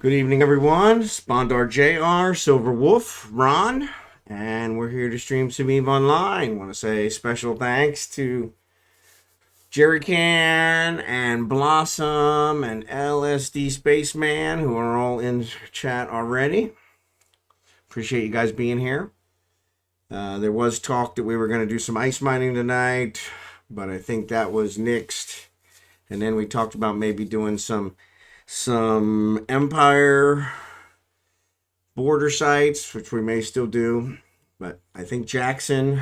Good evening, everyone. Spondar JR, Silverwolf, Ron, and we're here to stream some eveonline. Want to say special thanks to Jerry Can and Blossom and LsDSpaceMan, who are all in chat already. Appreciate you guys being here. There was talk that we were going to do some ice mining tonight, but I think that was nixed. And then we talked about maybe doing some Empire border sites, which we may still do. But I think Jackson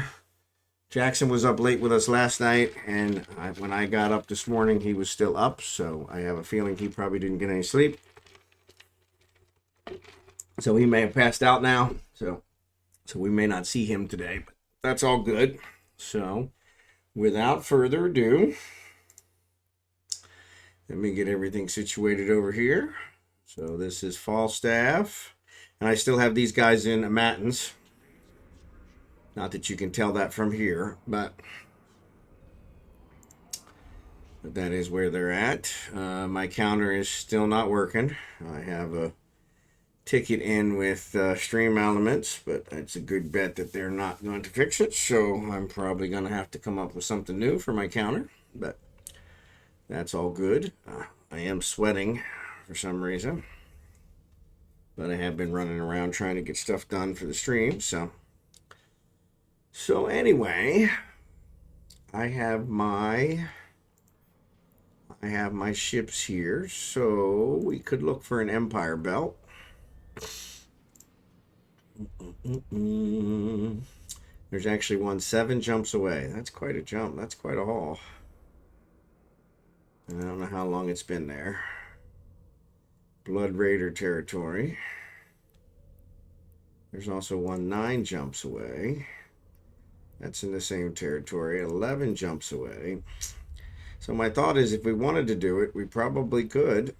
was up late with us last night, and when I got up this morning, he was still up. So I have a feeling he probably didn't get any sleep. So he may have passed out now. So we may not see him today, but that's all good. So without further ado, let me get everything situated over here. So this is Falstaff. And I still have these guys in matins. Not that you can tell that from here, but that is where they're at. My counter is still not working. I have a ticket in with Stream Elements, but it's a good bet that they're not going to fix it. So I'm probably going to have to come up with something new for my counter. But that's all good. I am sweating for some reason. But I have been running around trying to get stuff done for the stream. So anyway, I have my ships here. So we could look for an Empire belt. There's actually one 7 jumps away. That's quite a jump. That's quite a haul. And I don't know how long it's been there. Blood Raider territory. There's also one 9 jumps away. That's in the same territory. 11 jumps away. So my thought is, if we wanted to do it, we probably could.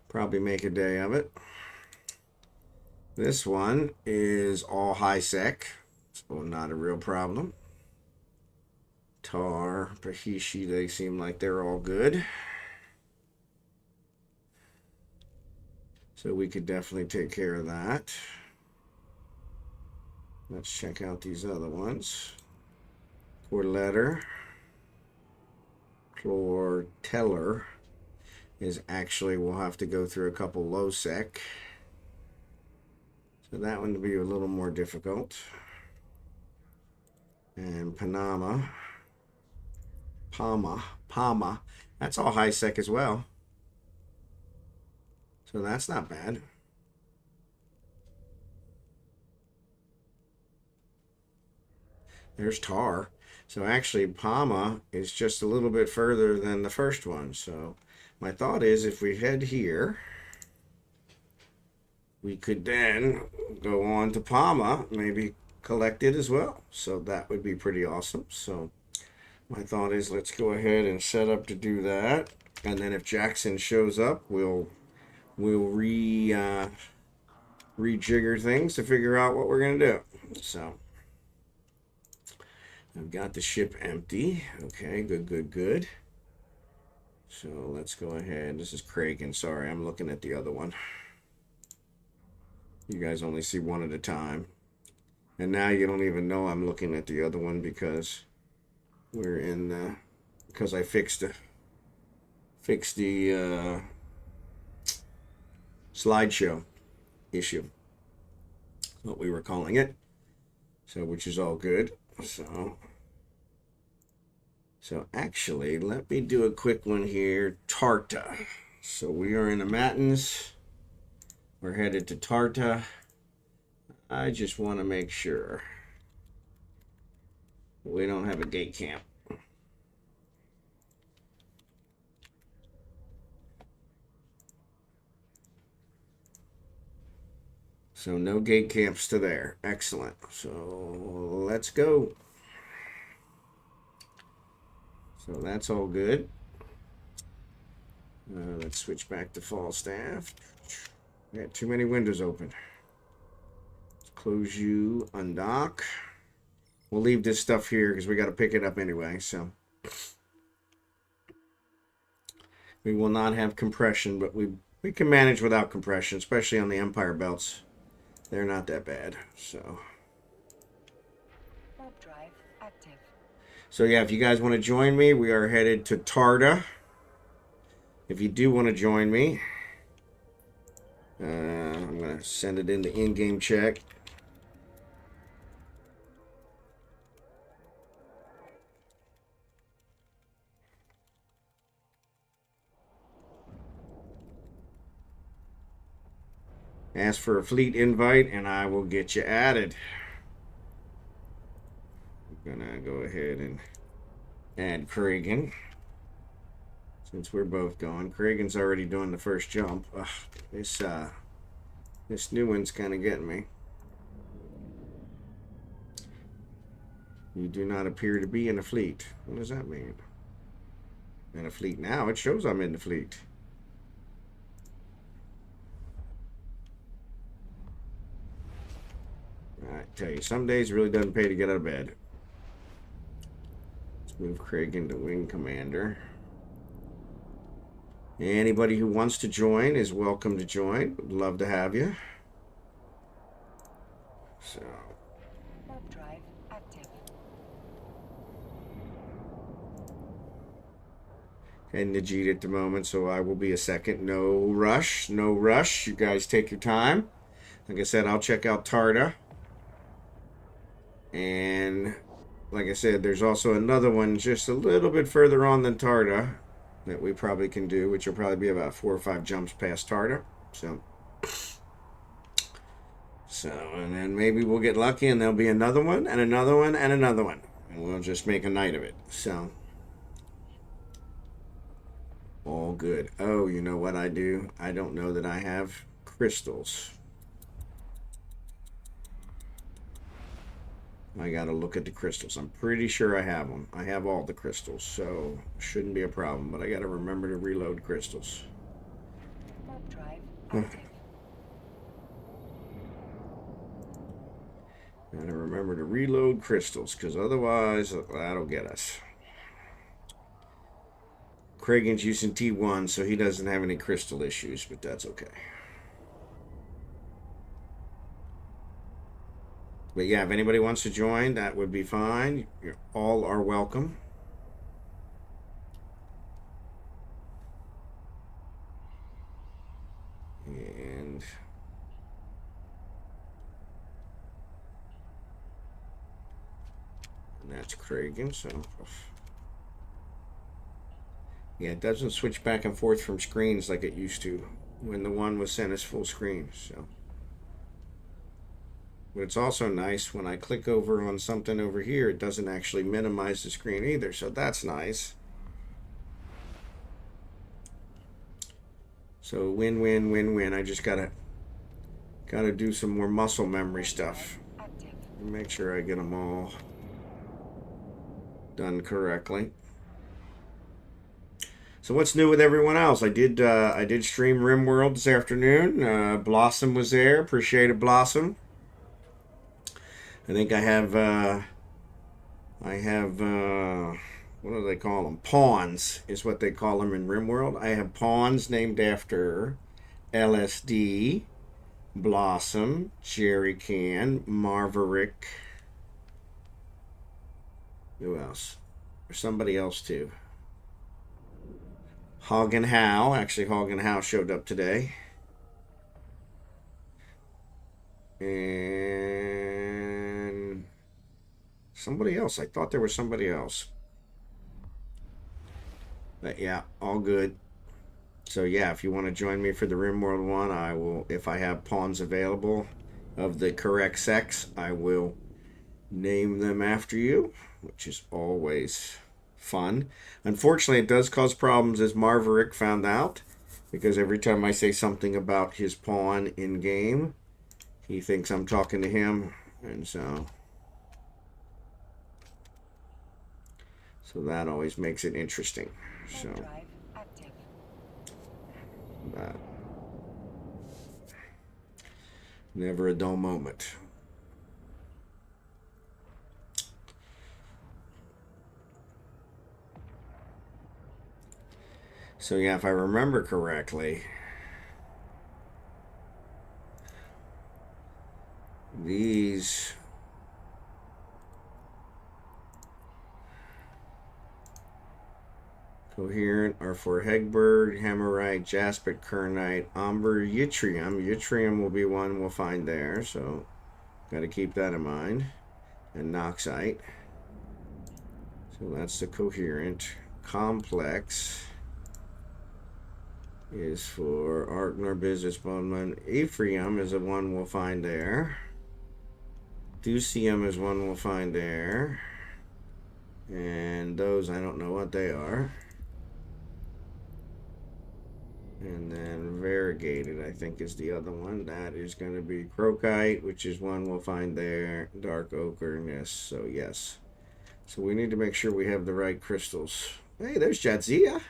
Probably make a day of it. This one is all high sec, so not a real problem. Tar, Pahishi, they seem like they're all good. So we could definitely take care of that. Let's check out these other ones. Corletter. Chlorteller is actually, we'll have to go through a couple low sec. So that one will be a little more difficult. And Panama. Palma. That's all high sec as well. So that's not bad. There's Tar. So actually, Palma is just a little bit further than the first one. So my thought is, if we head here, we could then go on to Palma, maybe collect it as well. So that would be pretty awesome. So my thought is, let's go ahead and set up to do that. And then if Jackson shows up, we'll rejigger things to figure out what we're going to do. So I've got the ship empty. Okay, good. So let's go ahead. This is Kraken. Sorry, I'm looking at the other one. You guys only see one at a time. And now you don't even know I'm looking at the other one because we're in the, because I fixed the slideshow issue, what we were calling it. So which is all good. So actually, let me do a quick one here. Tarta. So we are in the Matins. We're headed to Tarta. I just want to make sure we don't have a gate camp. So no gate camps to there. Excellent. So let's go. So that's all good. Let's switch back to Falstaff. I got too many windows open. Let's close you, undock. We'll leave this stuff here because we got to pick it up anyway. So we will not have compression, but we We can manage without compression, especially on the Empire belts. They're not that bad. So Warp drive active. So yeah, if you guys want to join me, we are headed to Tarda. If you do want to join me, I'm going to send it in the in-game check. Ask for a fleet invite, and I will get you added. I'm going to go ahead and add Kragan. Since we're both gone. Kragan's already doing the first jump. Ugh, this new one's kind of getting me. You do not appear to be in a fleet. What does that mean? In a fleet now? It shows I'm in the fleet. I tell you, some days it really doesn't pay to get out of bed. Let's move Kragan to Wing Commander. Anybody who wants to join is welcome to join. Would love to have you. So. Warp drive active. And Najid at the moment, so I will be a second. No rush, no rush. You guys take your time. Like I said, I'll check out Tarda. And like I said, there's also another one just a little bit further on than Tarda that we probably can do, which will probably be about 4 or 5 jumps past Tarda. So, and then maybe we'll get lucky and there'll be another one and another one and another one. And we'll just make a night of it. So, all good. Oh, you know what I do? I don't know that I have crystals. I gotta look at the crystals. I'm pretty sure I have them. I have all the crystals, so shouldn't be a problem. But I gotta remember to reload crystals. Warp drive active. Gotta remember to reload crystals, because otherwise that'll get us. Kragan's using T1, so he doesn't have any crystal issues, but that's okay. But yeah, if anybody wants to join, that would be fine. You all are welcome. And that's Kragan, so yeah, it doesn't switch back and forth from screens like it used to when the one was sent as full screen. So, but it's also nice when I click over on something over here, it doesn't actually minimize the screen either, so that's nice. So win, win, win, win. I just gotta do some more muscle memory stuff. Make sure I get them all done correctly. So what's new with everyone else? I did stream RimWorld this afternoon. Blossom was there. Appreciate it, Blossom. I think I have what do they call them? Pawns is what they call them in RimWorld. I have pawns named after LSD, Blossom, Jerry Can, Marverick. Who else? There's somebody else too. Hog and How. Actually, Hog and How showed up today. And somebody else. I thought there was somebody else. But yeah, all good. So yeah, if you want to join me for the RimWorld one, I will, if I have pawns available of the correct sex, I will name them after you, which is always fun. Unfortunately, it does cause problems, as Marverick found out, because every time I say something about his pawn in game, he thinks I'm talking to him, and so that always makes it interesting. So never a dull moment. So yeah, if I remember correctly, Coherent are for Hegbert, Hammerite, Jaspit, Kernite, Umber, Yttrium. Yttrium will be one we'll find there, so got to keep that in mind. And Noxite. So that's the coherent. Complex is for Arknor, Business Bowman. Ephraim is the one we'll find there. Ducium is one we'll find there. And those, I don't know what they are. And then variegated, I think, is the other one. That is going to be Crocite, which is one we'll find there. Dark Ochreness, so yes. So we need to make sure we have the right crystals. Hey, there's Jadzia.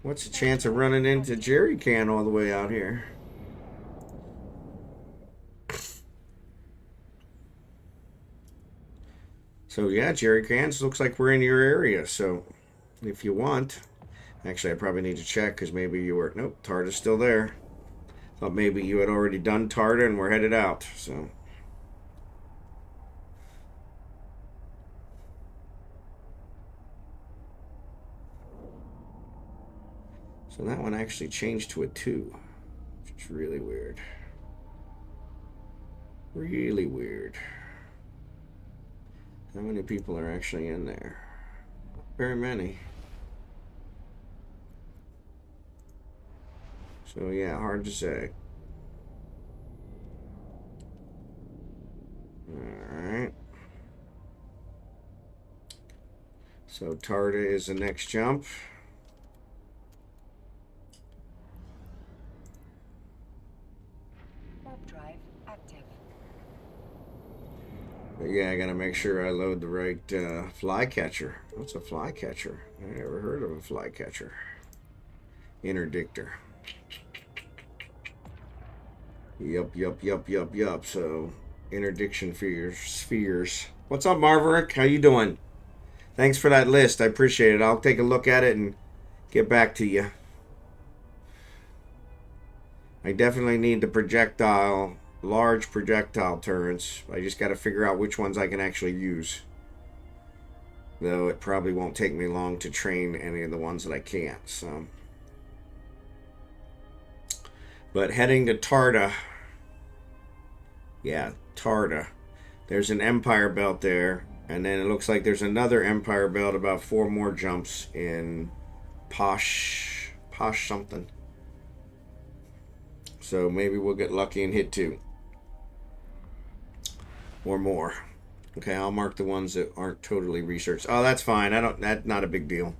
What's the chance of running into Jerry Can all the way out here? So yeah, Jerry Cans, looks like we're in your area. So if you want, actually I probably need to check because maybe you were, nope, Tarta's still there. Thought maybe you had already done Tarta and we're headed out. So that one actually changed to a 2, which is really weird. Really weird. How many people are actually in there? Not very many. So yeah, hard to say. Alright. So Tarta is the next jump. Warp drive active. But yeah, I gotta make sure I load the right flycatcher. What's a flycatcher? I never heard of a flycatcher. Interdictor. Yup. So, interdiction spheres. What's up, Marverick? How you doing? Thanks for that list. I appreciate it. I'll take a look at it and get back to you. I definitely need the projectile, large projectile turrets. I just got to figure out which ones I can actually use. Though it probably won't take me long to train any of the ones that I can't. So, but heading to Tarta. Yeah, Tarta. There's an Empire Belt there. And then it looks like there's another Empire Belt about 4 more jumps in Posh something. So maybe we'll get lucky and hit 2. Or more. Okay, I'll mark the ones that aren't totally researched. Oh, that's fine. That's not a big deal.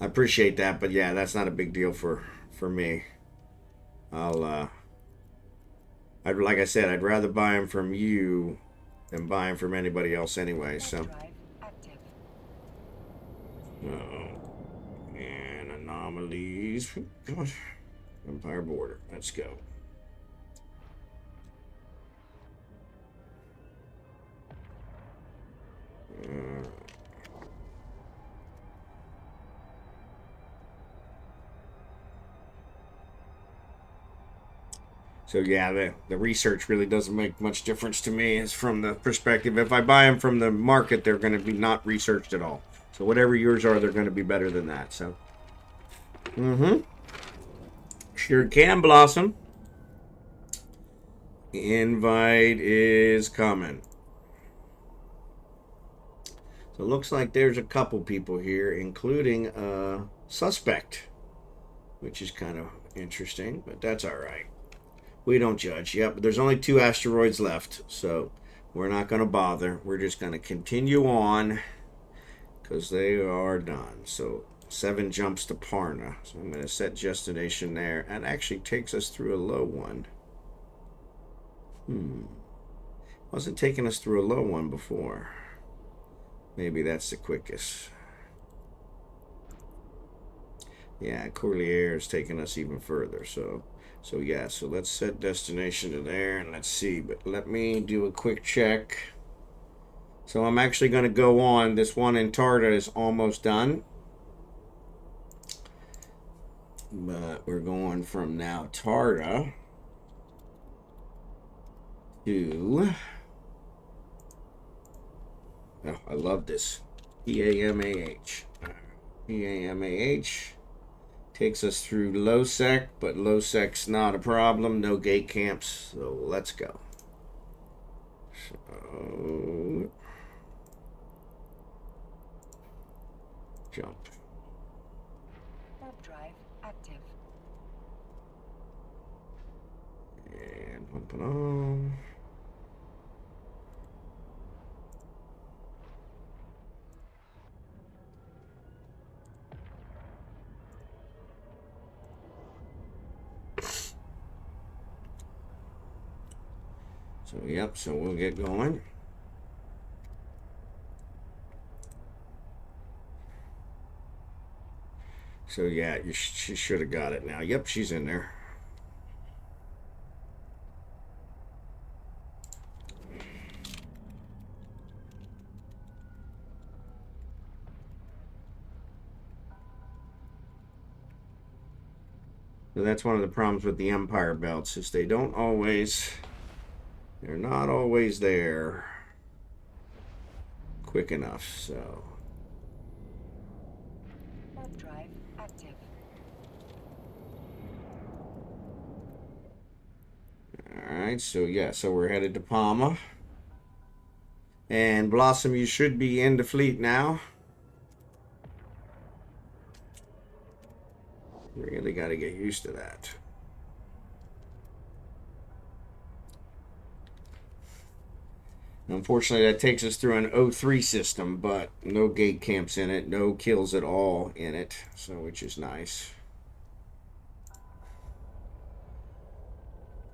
I appreciate that, but yeah, that's not a big deal for me. Like I said, I'd rather buy them from you than buy them from anybody else anyway, so. Oh, and anomalies. God. Empire border. Let's go. So yeah, the research really doesn't make much difference to me. It's from the perspective, if I buy them from the market, they're going to be not researched at all. So whatever yours are, they're going to be better than that. So, sure can, Blossom. Invite is coming. So it looks like there's a couple people here, including a suspect, which is kind of interesting, but that's all right. We don't judge. Yep, there's only 2 asteroids left, so we're not going to bother. We're just going to continue on because they are done. So 7 jumps to Parna. So I'm going to set destination there. That actually takes us through a low one. Wasn't taking us through a low one before. Maybe that's the quickest. Yeah, Corlier is taking us even further, so yeah, so let's set destination to there and let's see. But let me do a quick check. So I'm actually going to go on. This one in Tarta is almost done. But we're going from now Tarta to... Oh, I love this. PAMAH. PAMAH takes us through low sec, but low sec's not a problem. No gate camps, so let's go. So jump. Warp drive active. And pump it on. So, yep, so we'll get going. So, yeah, she should have got it now. Yep, she's in there. So that's one of the problems with the Empire belts is they're not always there quick enough. So Warp drive active. all right, so yeah, so we're headed to Palma. And Blossom, you should be in the fleet now. Really got to get used to that. Unfortunately, that takes us through an O3 system, but no gate camps in it, no kills at all in it, so which is nice.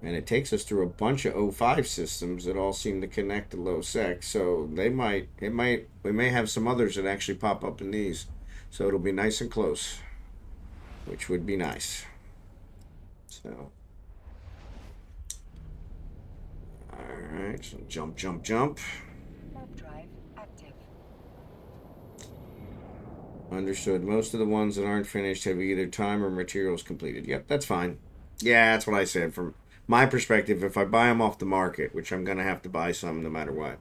And it takes us through a bunch of O5 systems that all seem to connect to low sec, so we may have some others that actually pop up in these, so it'll be nice and close, which would be nice. So. Alright, so jump, jump, jump. Warp drive active. Understood. Most of the ones that aren't finished have either time or materials completed. Yep, that's fine. Yeah, that's what I said. From my perspective, if I buy them off the market, which I'm going to have to buy some no matter what,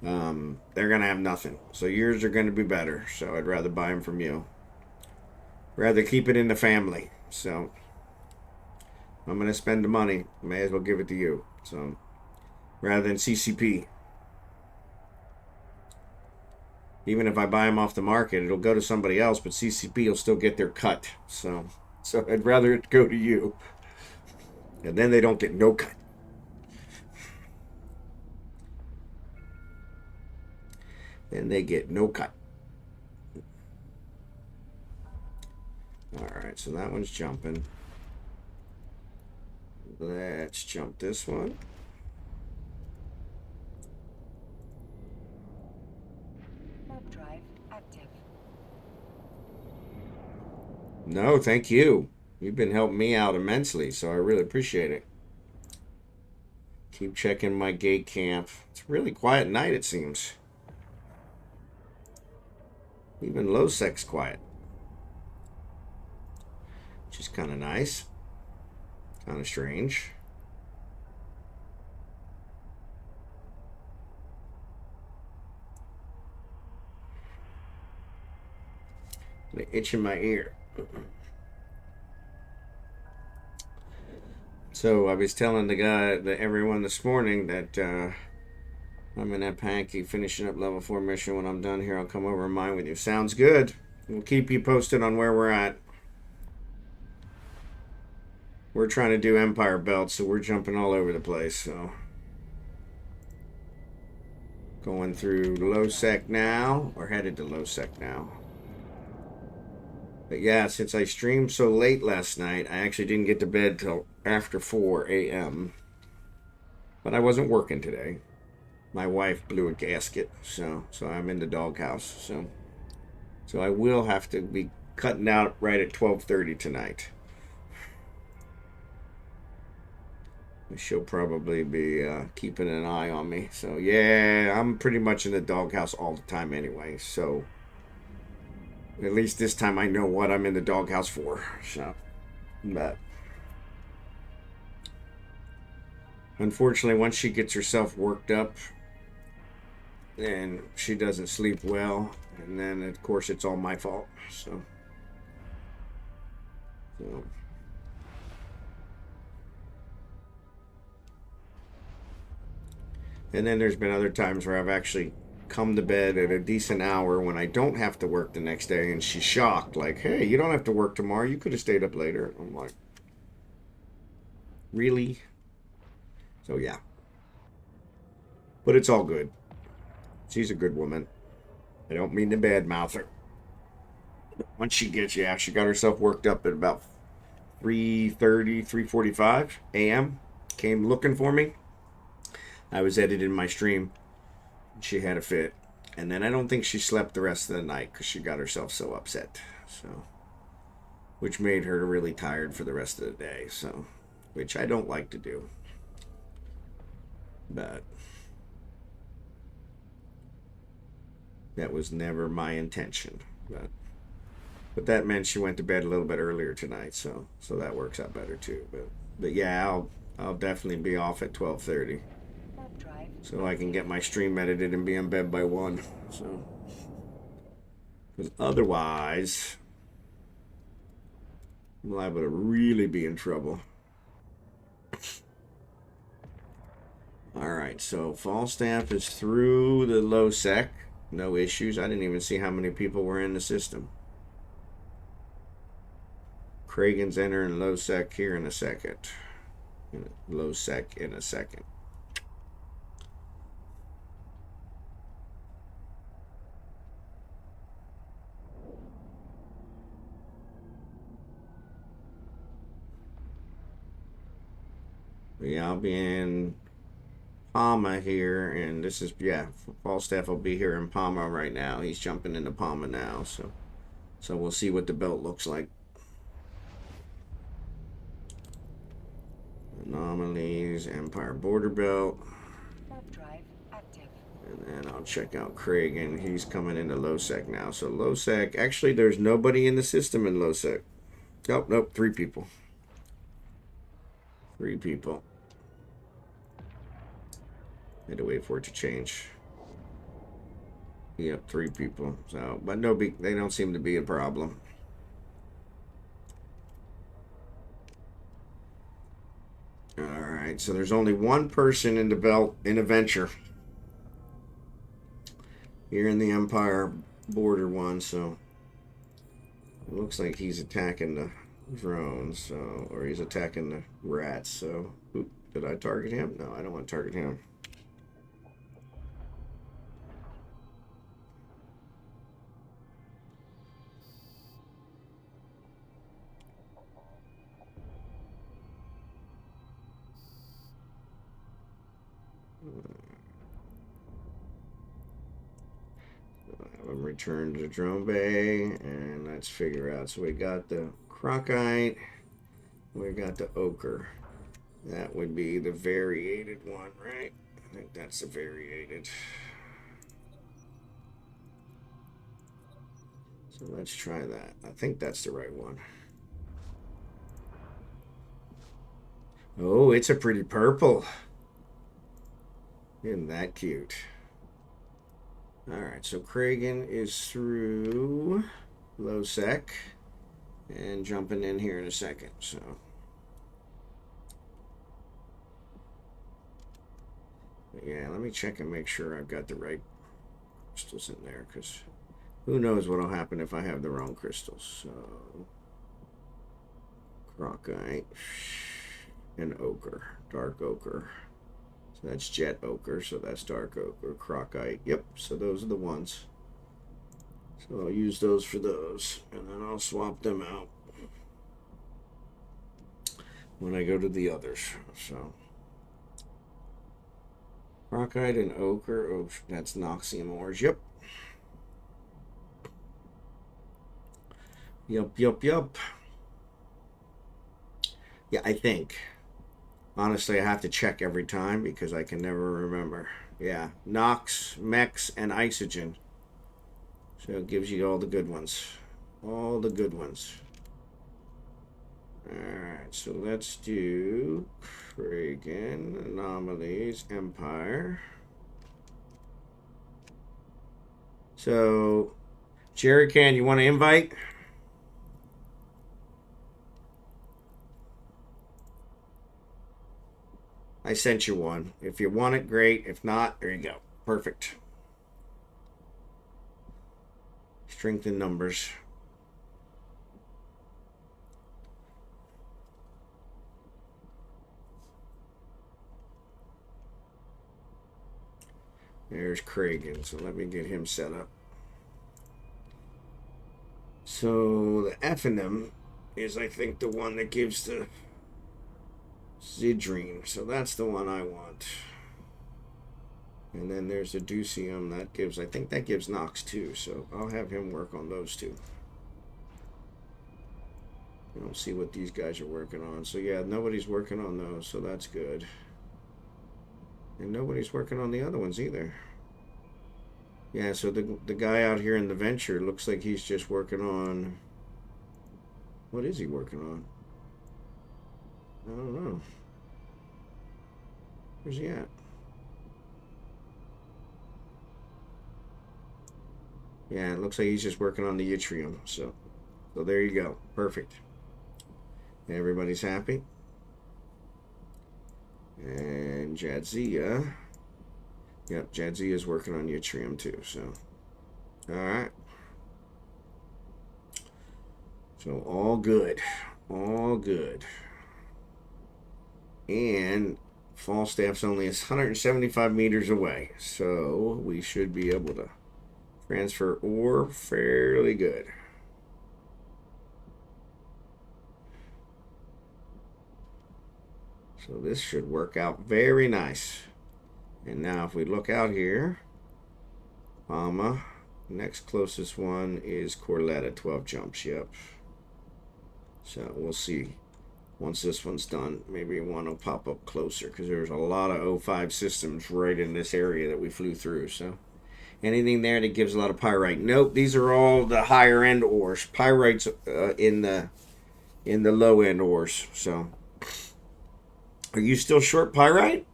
they're going to have nothing. So yours are going to be better. So I'd rather buy them from you. Rather keep it in the family. So I'm going to spend the money. May as well give it to you. So rather than CCP. Even if I buy them off the market, it'll go to somebody else, but CCP will still get their cut. So I'd rather it go to you. And then they don't get no cut. Then they get no cut. Alright, so that one's jumping. Let's jump this one. Warp drive active. No, thank you. You've been helping me out immensely, so I really appreciate it. Keep checking my gate camp. It's a really quiet night, it seems. Even low sec's quiet. Which is kind of nice. Kind of strange. The itch in my ear. So I was telling everyone this morning that I'm in that Panky finishing up level 4 mission. When I'm done here, I'll come over and mine with you. Sounds good. We'll keep you posted on where we're at. We're trying to do Empire Belt, so we're jumping all over the place. So going through low sec now. We're headed to low sec now. But yeah, since I streamed so late last night, I actually didn't get to bed till after 4 a.m. But I wasn't working today. My wife blew a gasket, so I'm in the doghouse. So I will have to be cutting out right at 12:30 tonight. She'll probably be keeping an eye on me. So yeah, I'm pretty much in the doghouse all the time anyway. So at least this time I know what I'm in the doghouse for. So, but unfortunately, once she gets herself worked up, and she doesn't sleep well, and then of course it's all my fault. So and then there's been other times where I've actually come to bed at a decent hour when I don't have to work the next day, and she's shocked, like, hey, you don't have to work tomorrow, you could have stayed up later. I'm like, really? So yeah, but it's all good. She's a good woman. I don't mean to badmouth her. Once she gets, yeah, she got herself worked up at about 3:30, 3:45 a.m. Came looking for me. I was editing my stream. She had a fit. And then I don't think she slept the rest of the night because she got herself so upset. So, which made her really tired for the rest of the day. So, which I don't like to do. But that was never my intention. But that meant she went to bed a little bit earlier tonight, so that works out better too. But yeah, I'll definitely be off at 12:30, so I can get my stream edited and be in bed by 1. So, because otherwise, I'm liable to really be in trouble. All right, so Falstaff is through the low sec, no issues. I didn't even see how many people were in the system. Kragan's entering low sec here in a second. Low sec in a second. Yeah, I'll be in Palma here, and this is, yeah, Falstaff will be here in Palma right now. He's jumping into Palma now, so we'll see what the belt looks like. Anomalies, Empire Border Belt. Drive active. And then I'll check out Kragan. He's coming into low sec now. So low sec, actually there's nobody in the system in low sec. Nope, 3 people. 3 people. Had to wait for it to change. Yep, 3 people. So, but they don't seem to be a problem. All right, so there's only 1 person in the belt in a venture here in the Empire border one. So it looks like he's attacking the drones, so, or he's attacking the rats. So, oop, did I target him? No, I don't want to target him. Have him return to the drone bay, and let's figure out. So we got the crocite, we got the ochre. That would be the variated one, right? I think that's the variated. So let's try that. I think that's the right one. Oh, it's a pretty purple. Isn't that cute? Alright, so Kragan is through low sec and jumping in here in a second. So yeah, let me check and make sure I've got the right crystals in there, because who knows what'll happen if I have the wrong crystals. So crocite and ochre, dark ochre. So that's jet ochre, so that's dark ochre, crocite. Yep, so those are the ones. So I'll use those for those, and then I'll swap them out when I go to the others. So crocite and ochre, oh, that's Noxium ores. Yep. Yup. Yeah, I think. Honestly, I have to check every time because I can never remember. Yeah, Nox, Mex, and Isogen. So it gives you all the good ones. All the good ones. Alright, so let's do Kragan, Anomalies, Empire. So, Jerry Can, you want to invite? I sent you one. If you want it, great. If not, there you go. Perfect. Strength in numbers. There's Kragan, so let me get him set up. So the F&M is, I think, the one that gives the Zidrine. So that's the one I want. And then there's the Ducium that gives, I think that gives Nox too. So I'll have him work on those two. And I'll see what these guys are working on. So yeah, nobody's working on those, so that's good. And nobody's working on the other ones either. Yeah, so the guy out here in the Venture looks like he's just working on... What is he working on? I don't know. Where's he at? Yeah, it looks like he's just working on the yttrium. So there you go. Perfect. Everybody's happy. And Jadzia. Yep, Jadzia is working on yttrium too. So, all right. So all good. All good. And Falstaff's only 175 meters away. So we should be able to transfer ore fairly good. So this should work out very nice. And now if we look out here, Palma, next closest one is Corletta, 12 jumps, yep. So we'll see. Once this one's done, maybe one will pop up closer because there's a lot of O5 systems right in this area that we flew through. So anything there that gives a lot of pyrite? Nope, these are all the higher end ores. Pyrite's in the low end ores. So are you still short pyrite?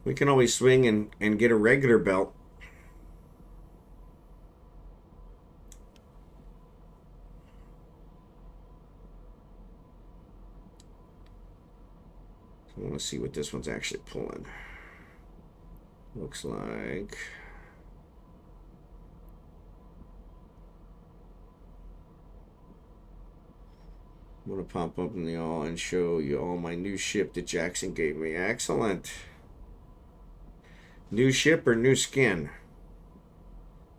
We can always swing and get a regular belt. I want to see what this one's actually pulling. Looks like... I'm going to pop up in the all and show you all my new ship that Jackson gave me. Excellent. New ship or new skin?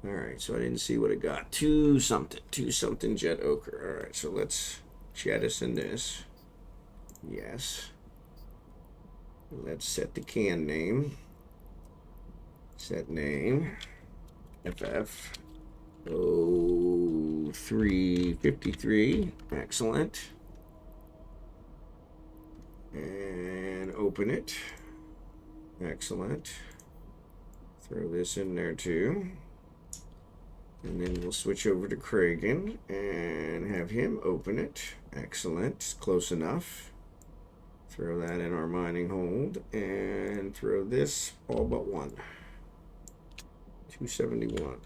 Alright, so I didn't see what it got. Two something jet ochre. Alright, so let's jettison this. Yes. Let's set the can name. Set name. FF 0353. Excellent. And open it. Excellent. Throw this in there too. And then we'll switch over to Kragan and have him open it. Excellent. Close enough. Throw that in our mining hold and throw this all but one. 271.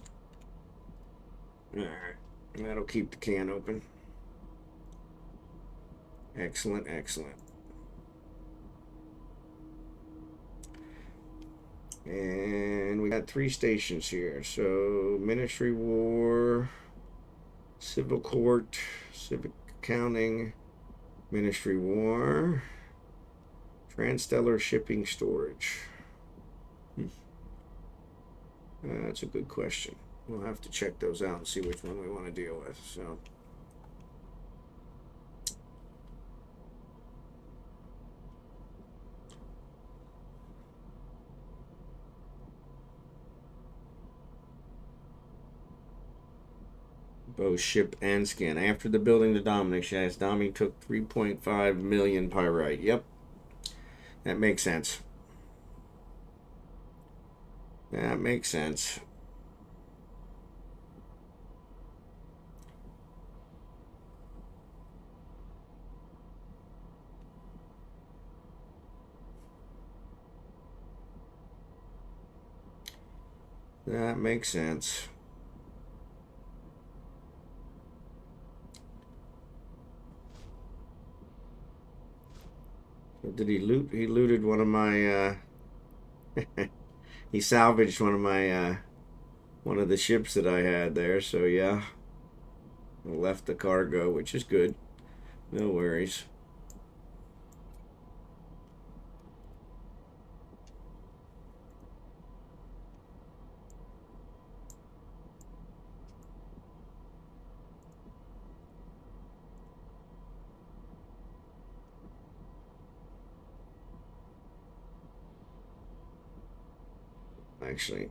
Alright. That'll keep the can open. Excellent, excellent. And we got 3 stations here. So Ministry War, Civil Court, Civic Accounting, Ministry War, Transstellar Shipping Storage. That's a good question. We'll have to check those out and see which one we want to deal with. So both ship and skin. After the building the Dominic shaft, Domi took 3.5 million pyrite. Yep. That makes sense. That makes sense. That makes sense. What did he loot? He looted one of my, he salvaged one of the ships that I had there, so yeah. Left the cargo, which is good. No worries. Actually,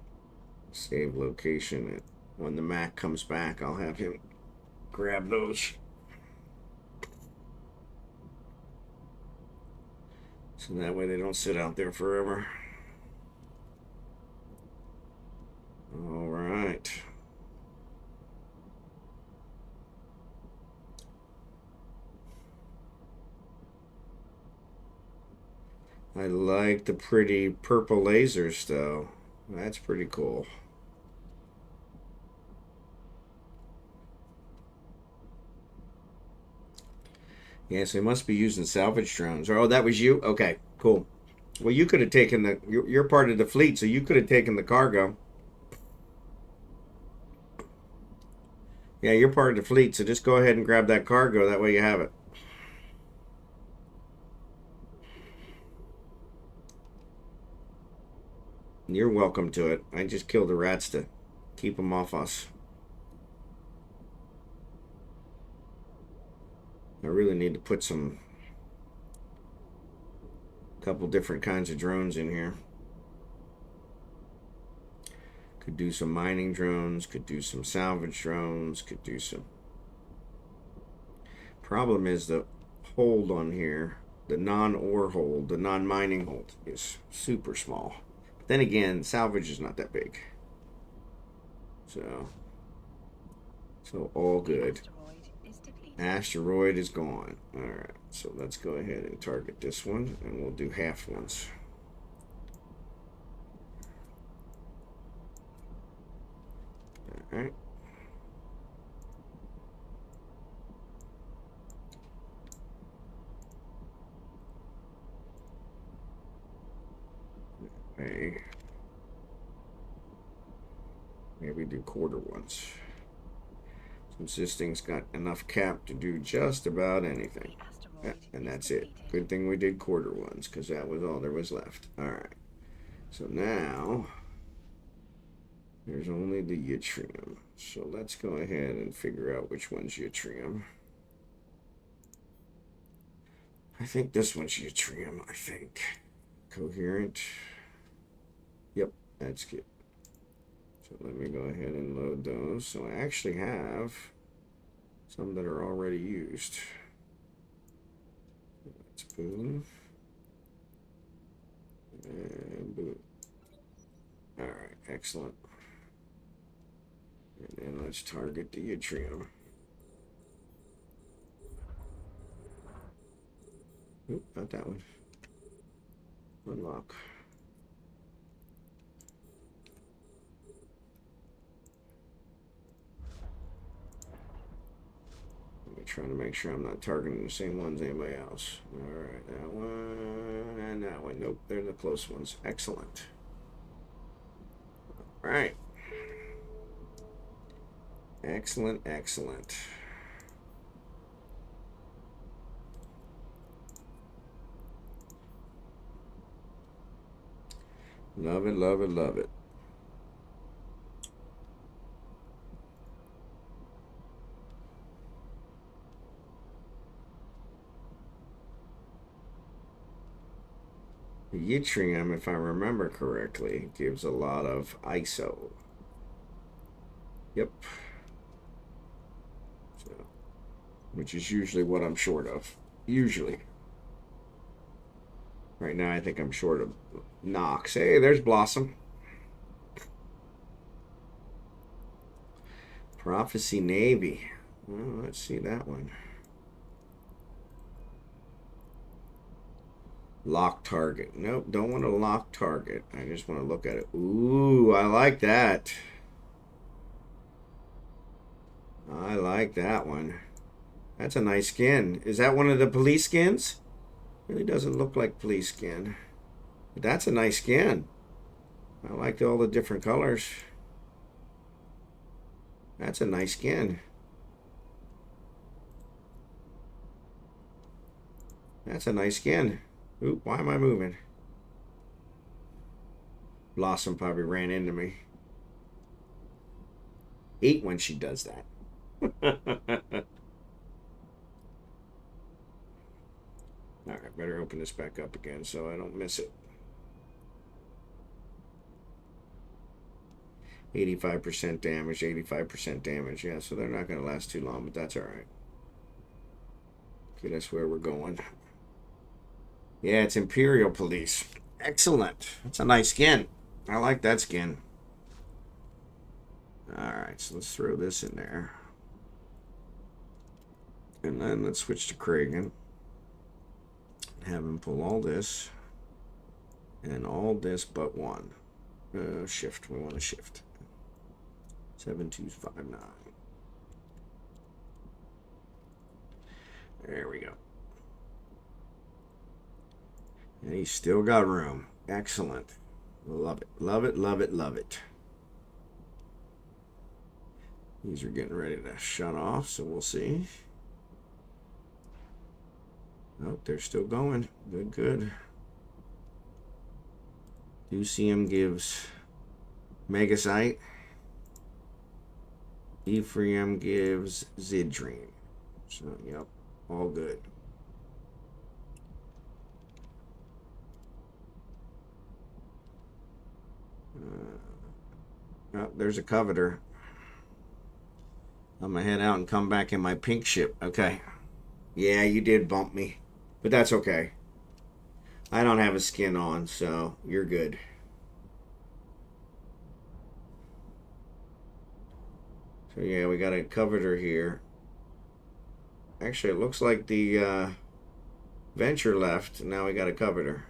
save location. When the Mac comes back, I'll have him grab those. So that way they don't sit out there forever. All right. I like the pretty purple lasers, though. That's pretty cool. Yes, they must be using salvage drones. Oh, that was you? Okay, cool. Well, you could have taken the... You're part of the fleet, so you could have taken the cargo. Yeah, you're part of the fleet, so just go ahead and grab that cargo. That way you have it. You're welcome to it. I just killed the rats to keep them off us. I really need to put couple different kinds of drones in here. Could do some mining drones, could do some salvage drones, could do some... Problem is the hold on here, the non-ore hold, the non-mining hold is super small. But then again, salvage is not that big. So all good. Asteroid is gone. Alright, so let's go ahead and target this one, and we'll do half ones. Alright. Okay. Maybe do quarter ones. Since this thing's got enough cap to do just about anything. Yeah, and that's it. Good thing we did quarter ones, because that was all there was left. Alright. So now... there's only the yttrium. So let's go ahead and figure out which one's yttrium. I think this one's yttrium, I think. Coherent. Yep, that's good. So let me go ahead and load those. So I actually have some that are already used. Let's boom. And boom. Alright, excellent. And then let's target the yttrium. Oop, not that one. Unlock. I'm trying to make sure I'm not targeting the same ones as anybody else. Alright, that one and that one. Nope, they're the close ones. Excellent. Alright. Excellent, excellent. Love it, love it, love it. The yttrium, if I remember correctly, gives a lot of ISO. Yep. So, which is usually what I'm short of. Usually. Right now, I think I'm short of Nox. Hey, there's Blossom. Prophecy Navy. Well, let's see that one. Lock target. Nope, don't want to lock target. I just want to look at it. Ooh, I like that. I like that one. That's a nice skin. Is that one of the police skins? Really doesn't look like police skin. But that's a nice skin. I like all the different colors. That's a nice skin. That's a nice skin. Oop, why am I moving? Blossom probably ran into me. Hate when she does that. Alright, better open this back up again so I don't miss it. 85% damage, 85% damage. Yeah, so they're not going to last too long, but that's alright. Okay, that's where we're going. Yeah, it's Imperial Police. Excellent. That's a nice skin. I like that skin. Alright, so let's throw this in there. And then let's switch to Kragan. Have him pull all this. And all this but one. Shift. We want to shift. 7259. There we go. And he's still got room. Excellent. Love it. Love it, love it, love it. These are getting ready to shut off, so we'll see. Oh, they're still going. Good, good. Ducium gives Megasite. Ephraim gives Zidrine. So, yep, all good. Oh, there's a coveter. I'm gonna head out and come back in my pink ship. Okay. Yeah, you did bump me. But that's okay. I don't have a skin on, so you're good. So yeah, we got a coveter here. Actually, it looks like the Venture left. Now we got a coveter.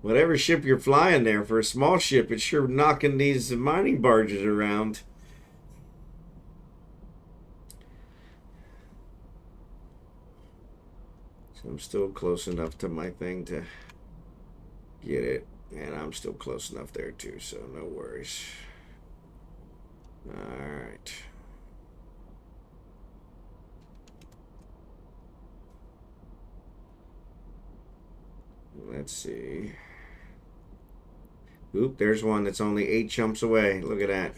Whatever ship you're flying there, for a small ship, it's sure knocking these mining barges around. So I'm still close enough to my thing to get it. And I'm still close enough there too, so no worries. Alright. Let's see. Oop, there's one that's only 8 jumps away. Look at that.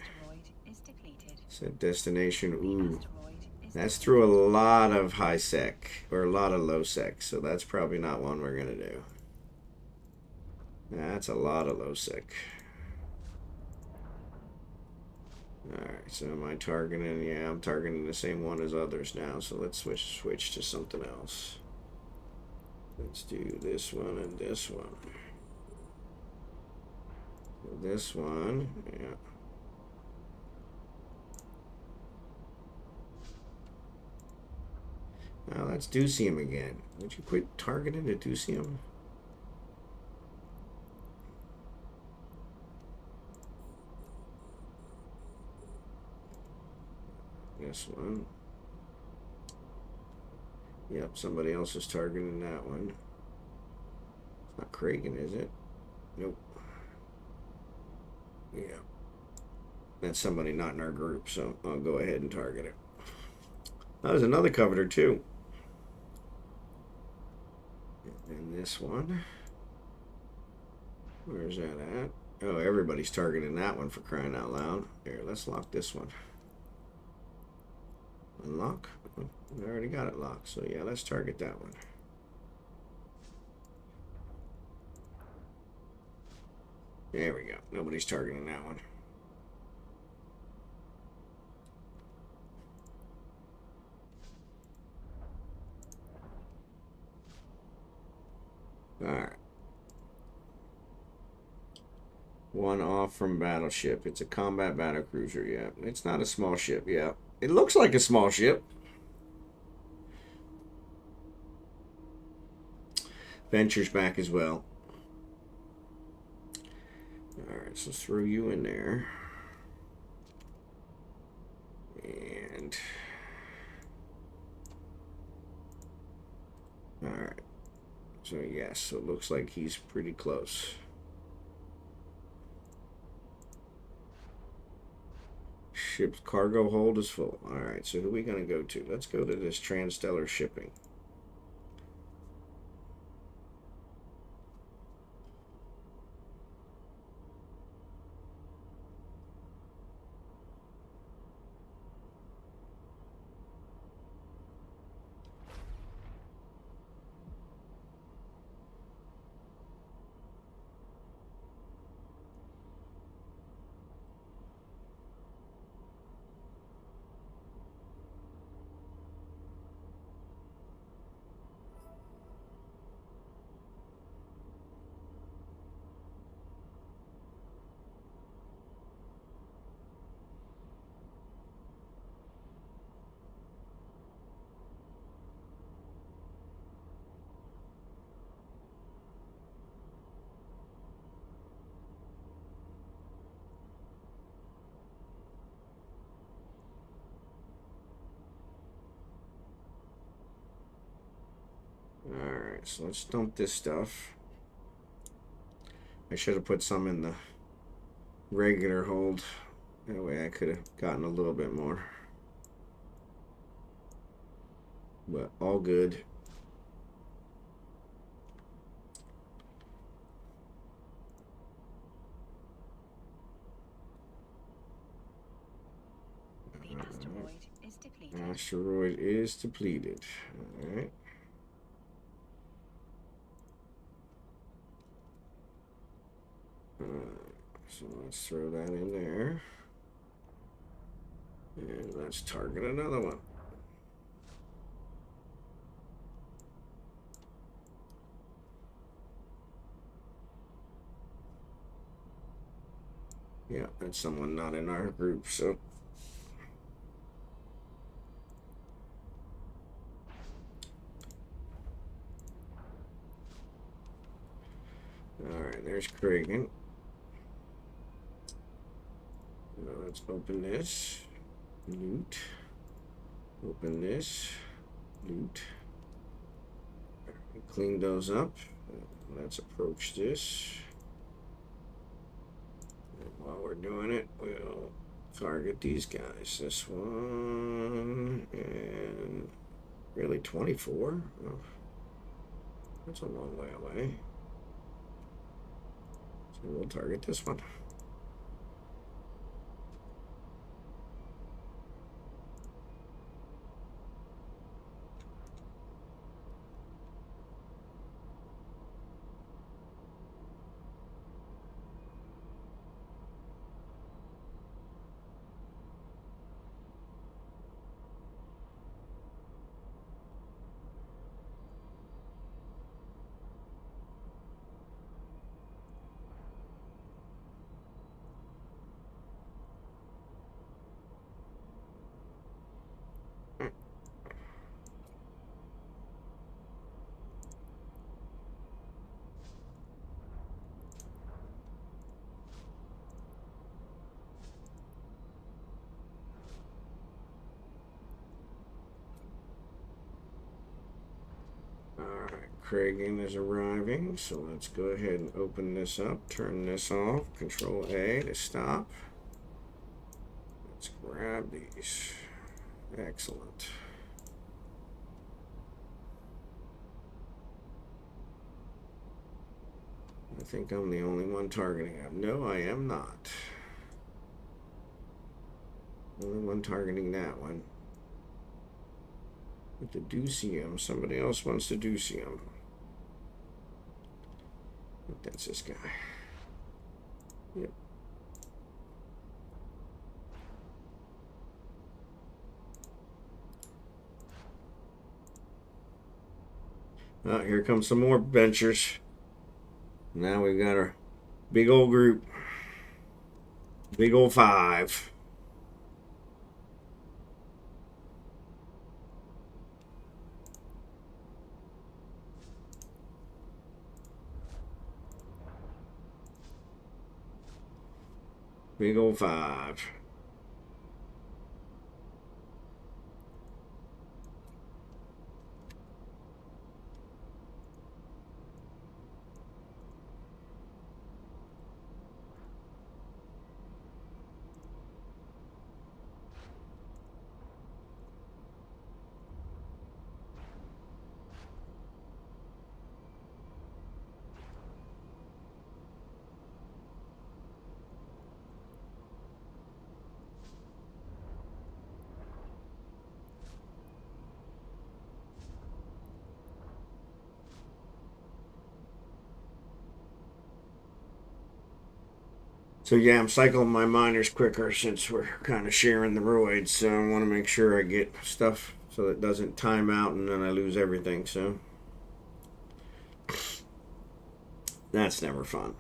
Set destination. Ooh. That's through a lot of high sec, or a lot of low sec, so that's probably not one we're going to do. That's a lot of low sec. Alright, so am I targeting? Yeah, I'm targeting the same one as others now, so let's switch to something else. Let's do this one and this one. This one, yeah. Now let's Ducium again. Would you quit targeting the Ducium? This one. Yep, somebody else is targeting that one. It's not Kragan, is it? Nope. Yeah. That's somebody not in our group, so I'll go ahead and target it. Oh, there's another coveter too. And this one. Where's that at? Oh, everybody's targeting that one, for crying out loud. Here, let's lock this one. Unlock? I already got it locked, so yeah, let's target that one. There we go. Nobody's targeting that one. Alright. One off from battleship. It's a combat battlecruiser, yeah. It's not a small ship, yeah. It looks like a small ship. Venture's back as well. Alright, so throw you in there. And... Alright. So yes, so it looks like he's pretty close. Ship's cargo hold is full. Alright, so who are we going to go to? Let's go to this transstellar shipping. Alright, so let's dump this stuff. I should have put some in the regular hold. That way I could have gotten a little bit more. But all good. The asteroid is depleted. Asteroid is depleted. Alright. So let's throw that in there. And let's target another one. Yeah, that's someone not in our group, so. Alright, there's Kragan. Now let's open this. Loot. Open this. Loot. Clean those up. Let's approach this. And while we're doing it, we'll target these guys. This one and really 24. Oh, that's a long way away. So we'll target this one. Kragan is arriving, so let's go ahead and open this up, turn this off, Control A to stop. Let's grab these. Excellent. I think I'm the only one targeting him. No, I am not. Only one targeting that one. With the Ducium, somebody else wants the Ducium. I think that's this guy. Yep. Oh, here comes some more ventures. Now we've got our big old group. Big old 5. Big old 5. So yeah, I'm cycling my miners quicker since we're kind of sharing the roids. So I want to make sure I get stuff so it doesn't time out and then I lose everything. So that's never fun.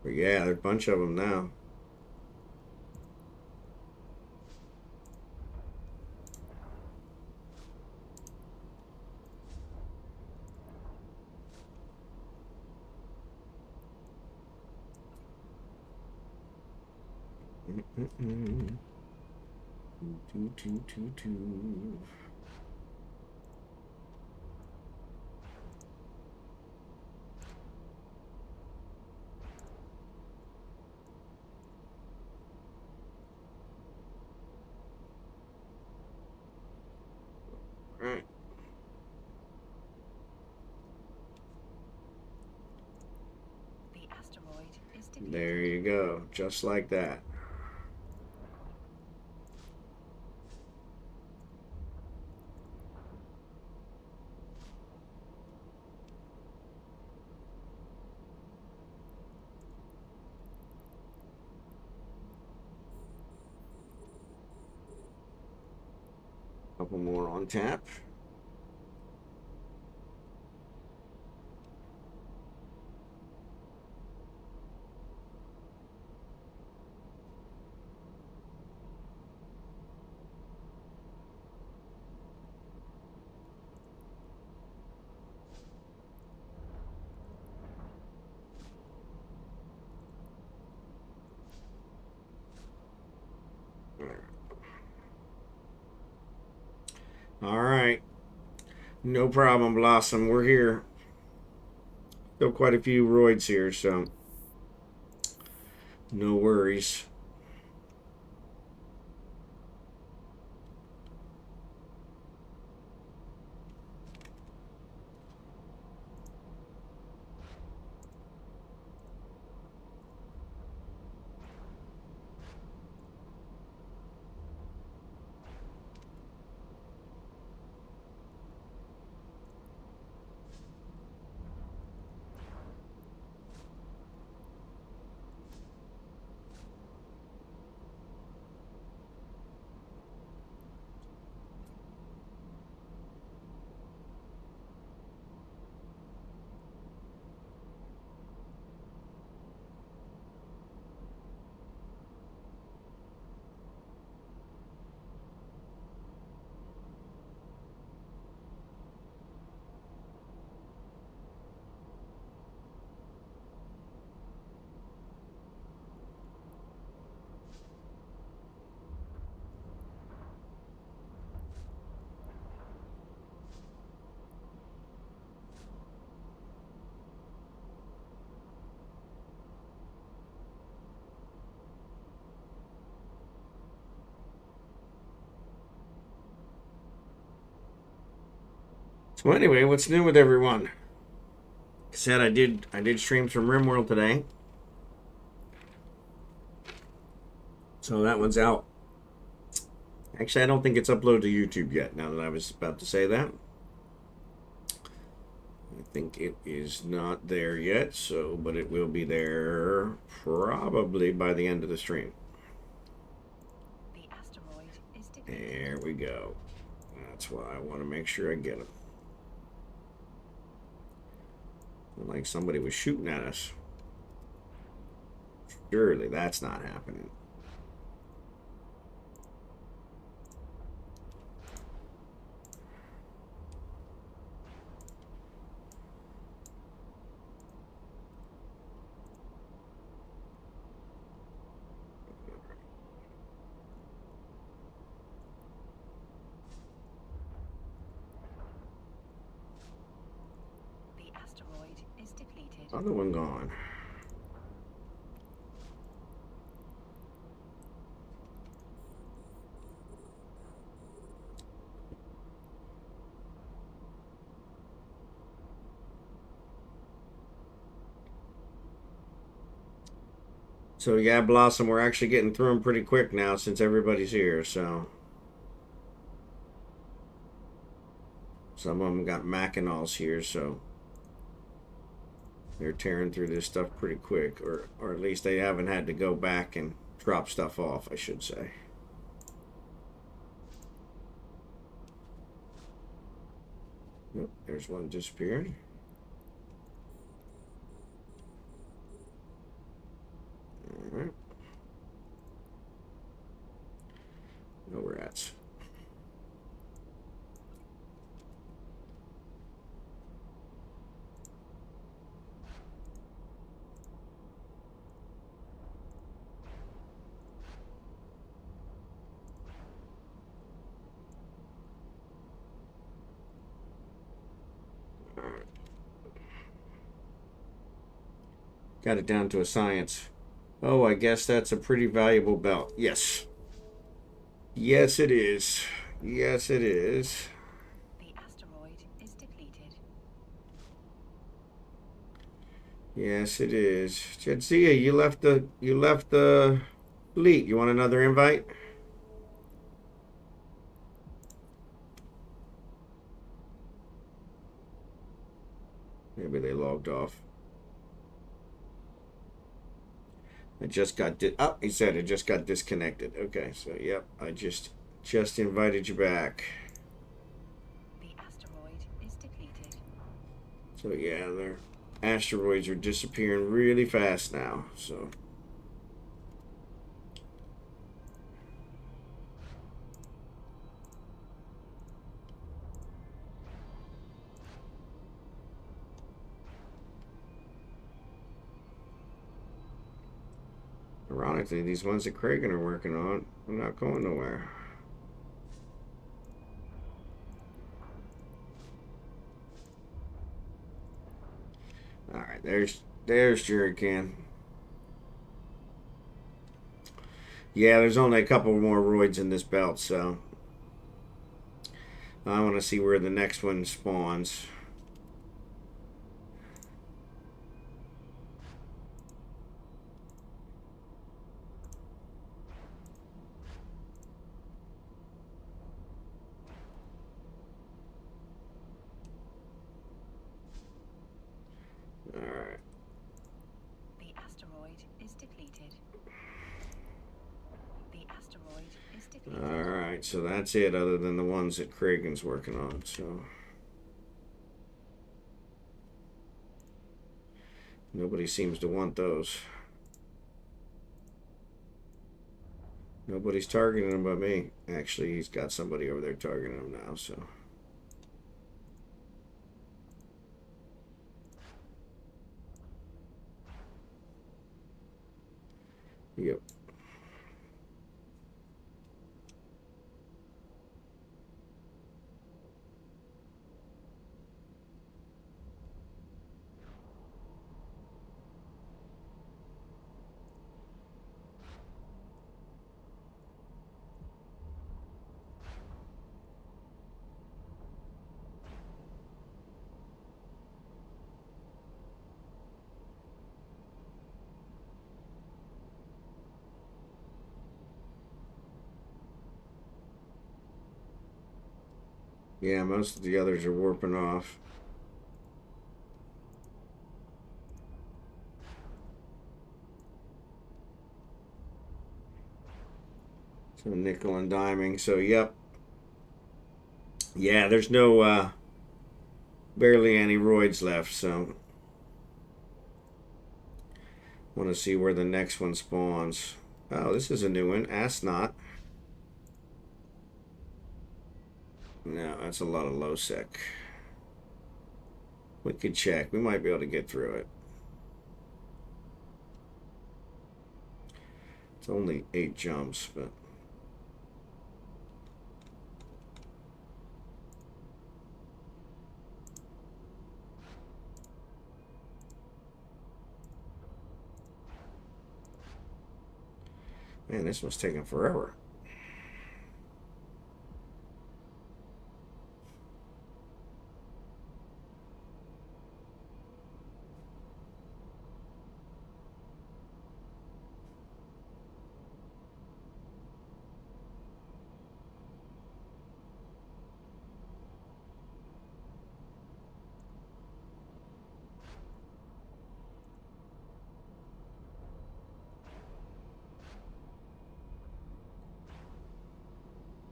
But yeah, there's a bunch of them now. Right. The asteroid is depleted. There you go, just like that. Couple more on tap. All right. No problem, Blossom. We're here. Still quite a few roids here, so no worries. So anyway, what's new with everyone? Said I did streams from RimWorld today. So that one's out. Actually, I don't think it's uploaded to YouTube yet, now that I was about to say that. I think it is not there yet, so but it will be there probably by the end of the stream. The asteroid is depleted. There we go. That's why I want to make sure I get them. Like somebody was shooting at us. Surely that's not happening. is depleted. Other one gone. So yeah, Blossom, we're actually getting through them pretty quick now since everybody's here. So some of them got Mackinalls here, so they're tearing through this stuff pretty quick, or at least they haven't had to go back and drop stuff off, I should say. Oh, there's one disappearing. All right. No rats. All right. Got it down to a science. Oh, I guess that's a pretty valuable belt. Yes. Yes, it is. Yes, it is. The asteroid is depleted. Yes, it is. Jadzia, you left the fleet. You want another invite? Maybe they logged off. I just got oh, he said it just got disconnected. Okay, so yep, I just invited you back. The asteroid is depleted. So yeah, their asteroids are disappearing really fast now. So ironically, these ones that Kragan are working on are not going nowhere. All right, there's Jerrycan. Yeah, there's only a couple more roids in this belt, so I want to see where the next one spawns. All right. The asteroid is depleted. The asteroid is depleted. All right, so that's it, other than the ones that Kragan's working on. So nobody seems to want those. Nobody's targeting him but me. Actually, he's got somebody over there targeting him now, so. Yep. Yeah, most of the others are warping off. So nickel and diming. So yep. Yeah, there's no barely any roids left, so want to see where the next one spawns. Oh, this is a new one. Astronaut. No, that's a lot of low sec. We could check. We might be able to get through it. It's only 8 jumps, but Man, this one's taking forever.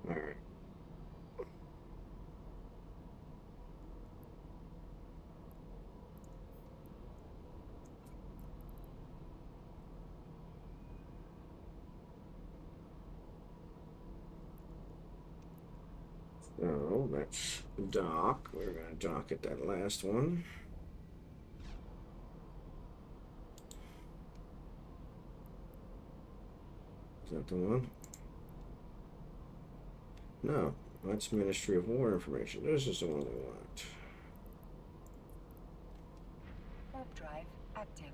All right. So that's dock. We're going to dock at that last one. Is that the one? No, that's Ministry of War information. This is the one we want. Warp drive active.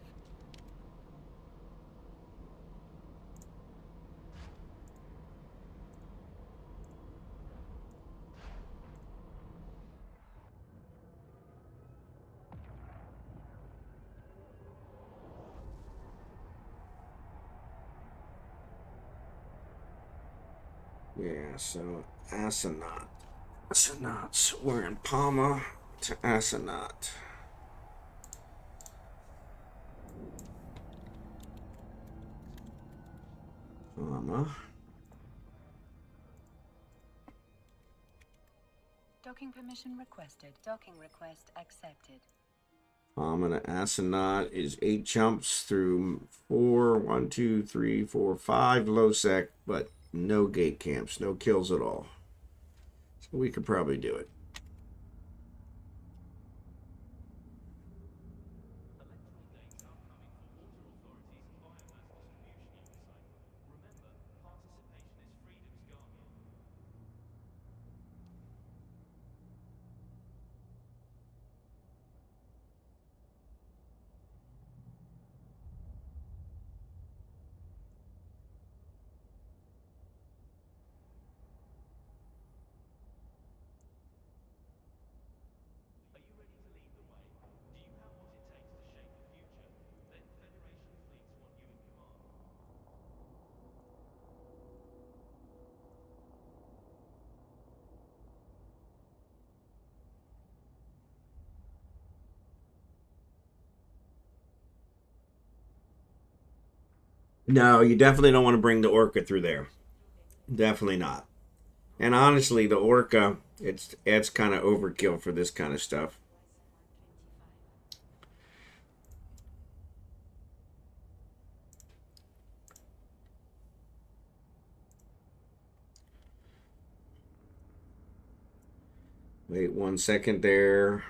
Yeah, so Astronaut. Astronauts. We're in Palma to Astronaut. Palma. Docking permission requested. Docking request accepted. Palma to Astronaut is 8 jumps through 1, 2, 3, 4, 5 low sec, but no gate camps, no kills at all. So we could probably do it. No, you definitely don't want to bring the Orca through there. Definitely not. And honestly, the Orca, it's kind of overkill for this kind of stuff. Wait 1 second there.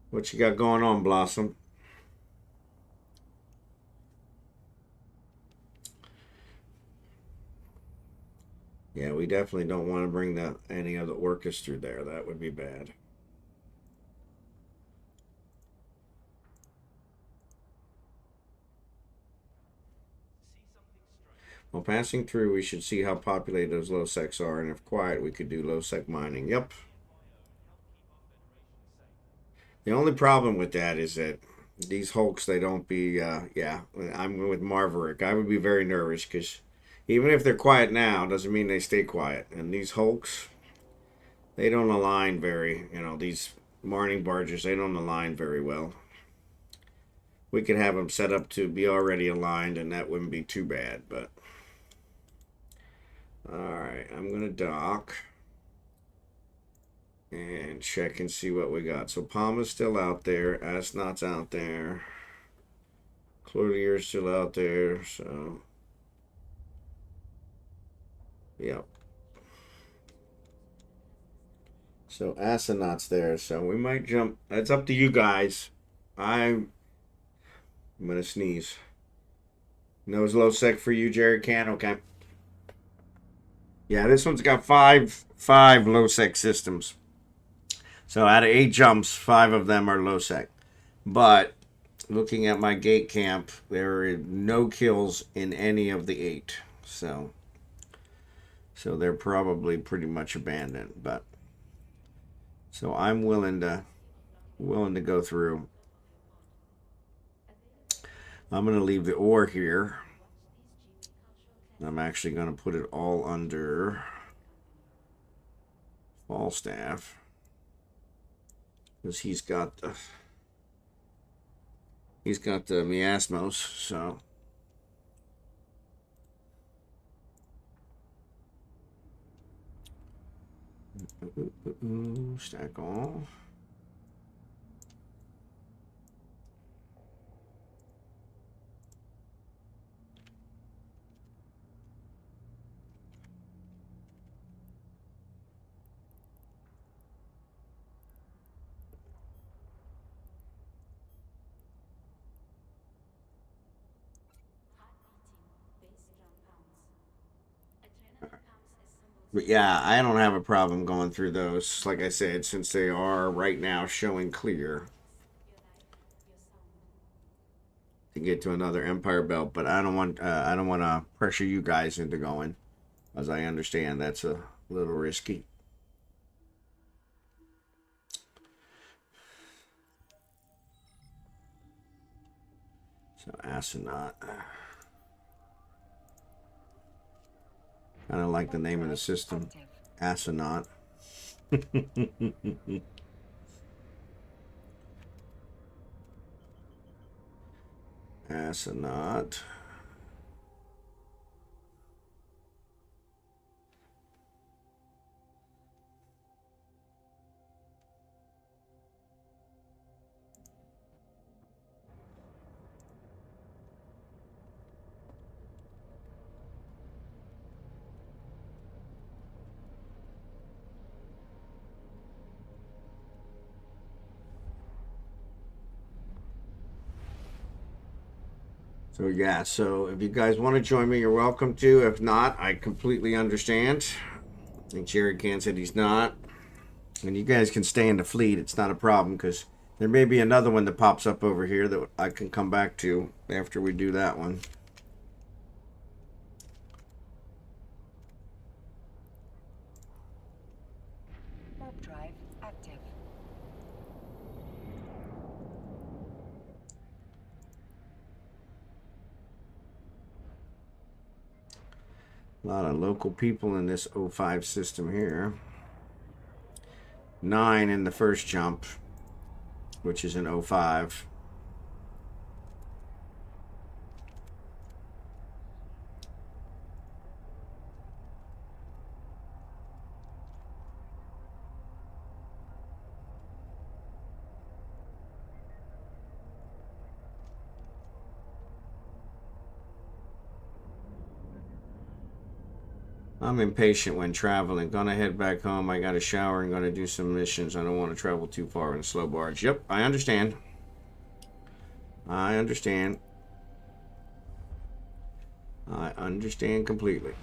What you got going on, Blossom? Yeah, we definitely don't want to bring any of the orcas through there. That would be bad. While passing through, we should see how populated those low secs are, and if quiet, we could do low sec mining. Yep. The only problem with that is that these hulks, they don't be, yeah, I'm with Marverick. I would be very nervous because even if they're quiet now, doesn't mean they stay quiet. And these hulks, they don't align very, these mining barges, they don't align very well. We could have them set up to be already aligned, and that wouldn't be too bad, but. Alright, I'm going to dock and check and see what we got. So Palma's still out there. Asnaught's out there. Clotier's still out there. So, yep. So Astronaut's there. So we might jump. That's up to you guys. I'm going to sneeze. Nose low sec for you, Jerry Can. Okay. Yeah, this one's got five low sec systems. So out of 8 jumps, 5 of them are low sec. But looking at my gate camp, there are no kills in any of the 8. So they're probably pretty much abandoned. But so I'm willing to go through. I'm going to leave the ore here. I'm actually going to put it all under Falstaff, because he's got the miasmos. So stack all. But yeah, I don't have a problem going through those. Like I said, since they are right now showing clear to get to another Empire Belt. But I don't want to pressure you guys into going, as I understand that's a little risky. So astronaut. Kind of like the name of the system, astronaut. Astronaut. So yeah, so if you guys want to join me, you're welcome to. If not, I completely understand. I think Jerry Can said he's not. And you guys can stay in the fleet. It's not a problem, because there may be another one that pops up over here that I can come back to after we do that one. Warp drive active. A lot of local people in this 05 system here. 9 in the first jump, which is an 05. I'm impatient when traveling. Gonna head back home. I got a shower and gonna do some missions. I don't want to travel too far in a slow barge. Yep, I understand. I understand. I understand completely.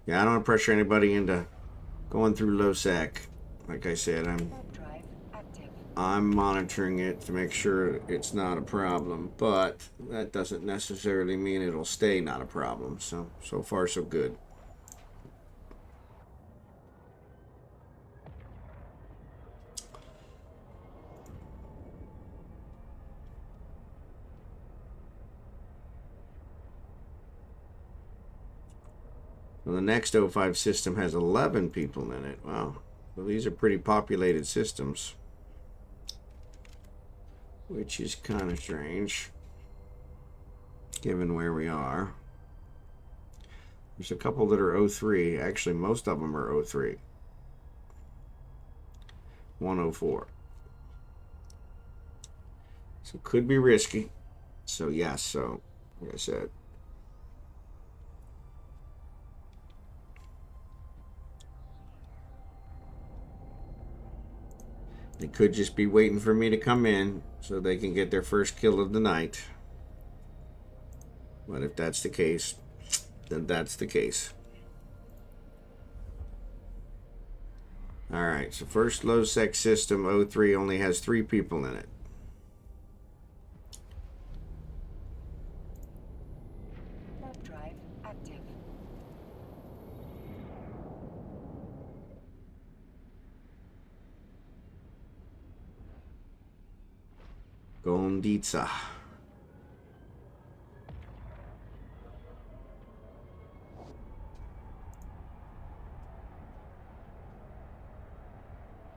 Yeah, I don't want to pressure anybody into going through low sec. Like I said, I'm monitoring it to make sure it's not a problem, but that doesn't necessarily mean it'll stay not a problem. So far so good. Well, the next 05 system has 11 people in it. Wow. Well, these are pretty populated systems, which is kind of strange given where we are. There's a couple that are 03. Actually, most of them are 03. 104. So could be risky. So yes, so like I said. They could just be waiting for me to come in so they can get their first kill of the night. But if that's the case, then that's the case. Alright, so first low sec system 03 only has 3 people in it. active. Gonditsa.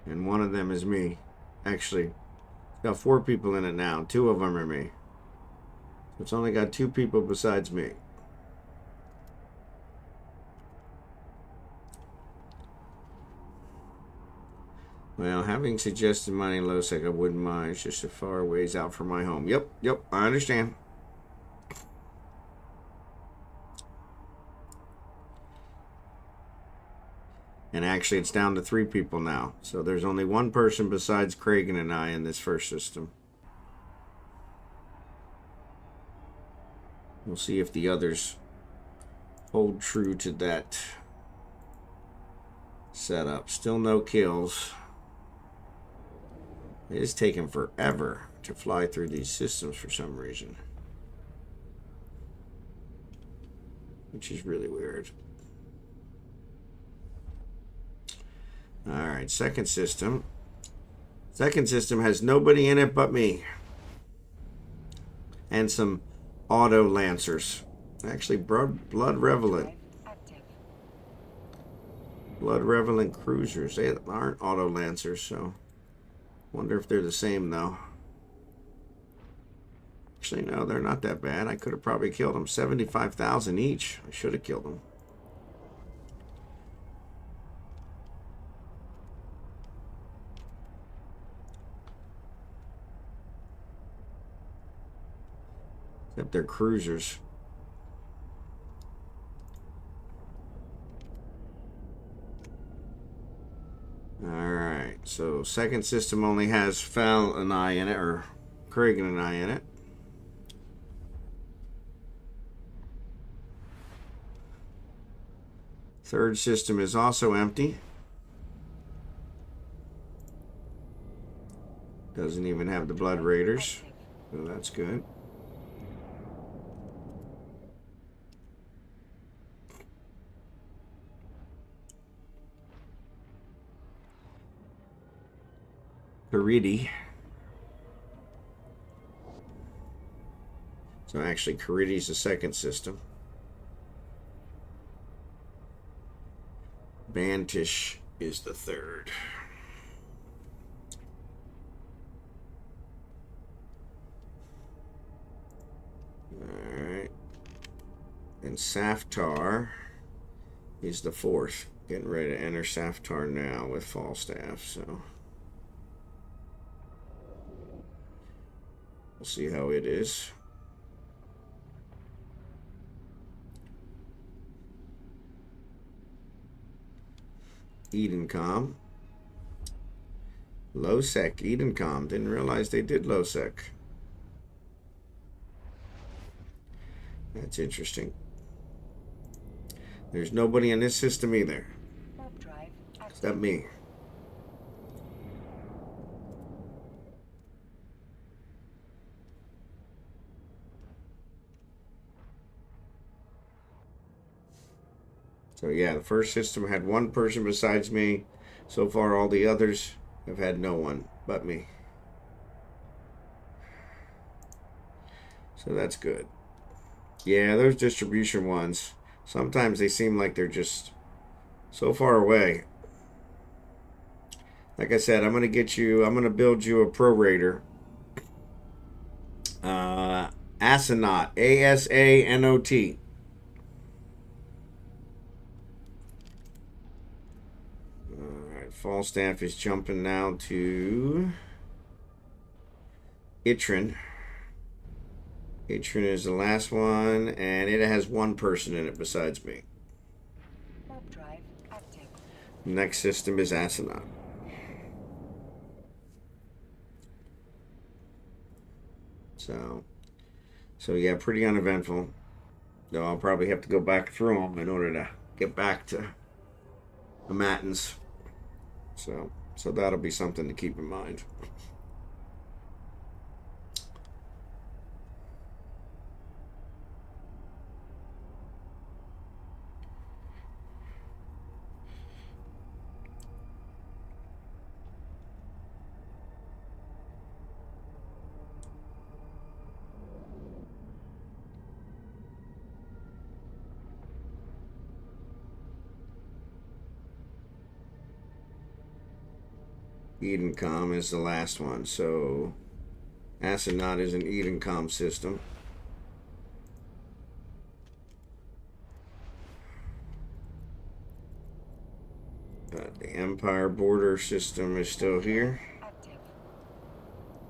And one of them is me. Actually, it's got 4 people in it now. 2 of them are me. So it's only got 2 people besides me. Well, having suggested mining low sec, I wouldn't mind. It's just a far ways out from my home. Yep, I understand. And actually, it's down to 3 people now. So there's only 1 person besides Kragan and I in this first system. We'll see if the others hold true to that setup. Still no kills. It is taking forever to fly through these systems for some reason, which is really weird. Alright, second system. Second system has nobody in it but me. And some auto lancers. Actually, blood revelant. Blood revelant cruisers. They aren't auto lancers, so wonder if they're the same though. Actually, no, they're not that bad. I could have probably killed them. 75,000 each. I should have killed them. Except they're cruisers. Alright, so second system only has Fal and I in it, or Kragan and I in it. Third system is also empty. Doesn't even have the Blood Raiders, so that's good. Caridi. So actually, Caridi's the second system. Bantish is the third. Alright. And Saftar is the fourth. Getting ready to enter Saftar now with Falstaff, so we'll see how it is. Edencom. Low sec, Edencom. Didn't realize they did low sec. That's interesting. There's nobody in this system either. Except me. So yeah, the first system had 1 person besides me. So far, all the others have had no one but me. So that's good. Yeah, those distribution ones, sometimes they seem like they're just so far away. Like I said, I'm going to build you a Pro Raider. Asanout, A-S-A-N-O-T. Falstaff is jumping now to Itrin. Itrin is the last one, and it has 1 person in it besides me. Drive active. Next system is Asanout. So yeah, pretty uneventful. Though I'll probably have to go back through them in order to get back to the Matins. So that'll be something to keep in mind. Edencom is the last one. So Astronaut is an Edencom system. But the Empire border system is still here. Active.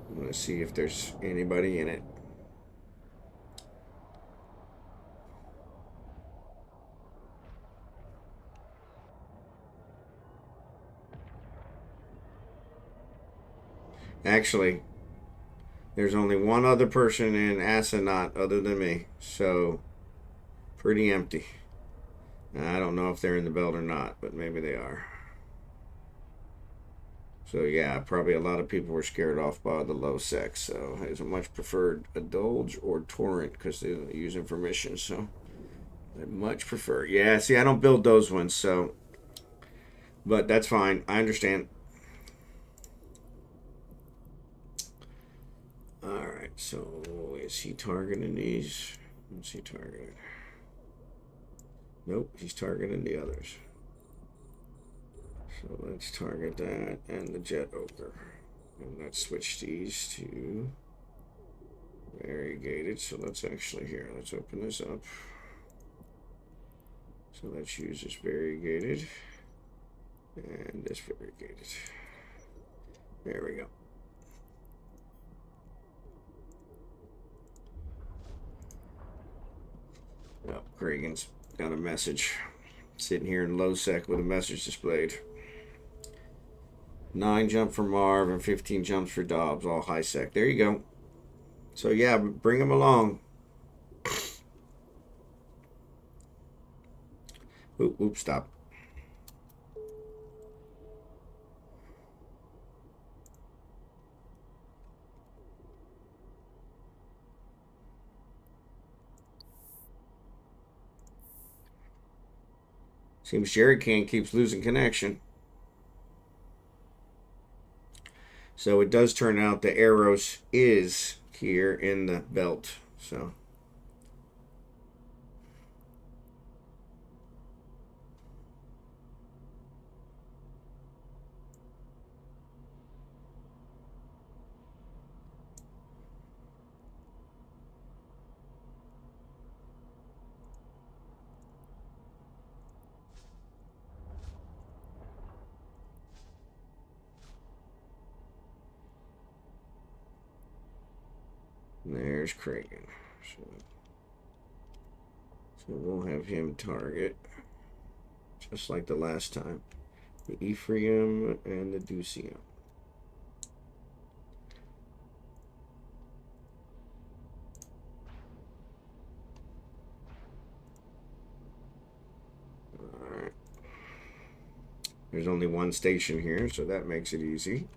I'm going to see if there's anybody in it. Actually, there's only one other person in Astronaut other than me. So, pretty empty. I don't know if they're in the belt or not, but maybe they are. So yeah, probably a lot of people were scared off by the low sec. So it's a much preferred Indulge or Torrent because they don't use information. So I much prefer. Yeah, see, I don't build those ones. So, but that's fine. I understand. All right. So is he targeting these? What's he targeting? Nope, he's targeting the others. So let's target that and the jet ogre. And let's switch these to variegated. So let's actually here, let's open this up. So let's use this variegated and this variegated. There we go. Oh, Kragan's got a message. Sitting here in low sec with a message displayed. 9 jump for Marv and 15 jumps for Dobbs, all high sec. There you go. So yeah, bring them along. Oops, stop. Seems Jerry Can keeps losing connection. So it does turn out the Arrows is here in the belt. So there's Kragan. So we'll have him target just like the last time. The Ephraim and the Ducium. Alright. There's only one station here, so that makes it easy.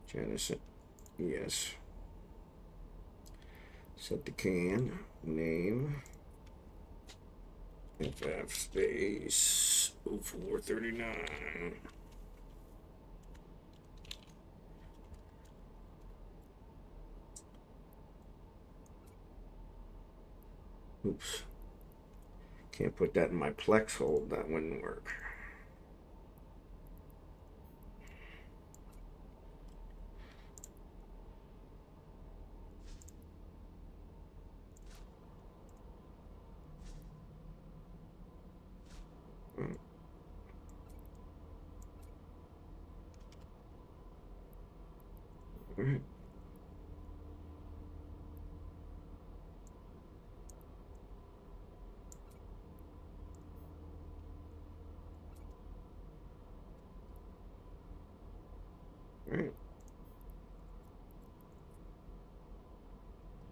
Genesis, yes. Set the can, name, FF space 0439. Oops. Can't put that in my Plex hold, that wouldn't work. All right. All right.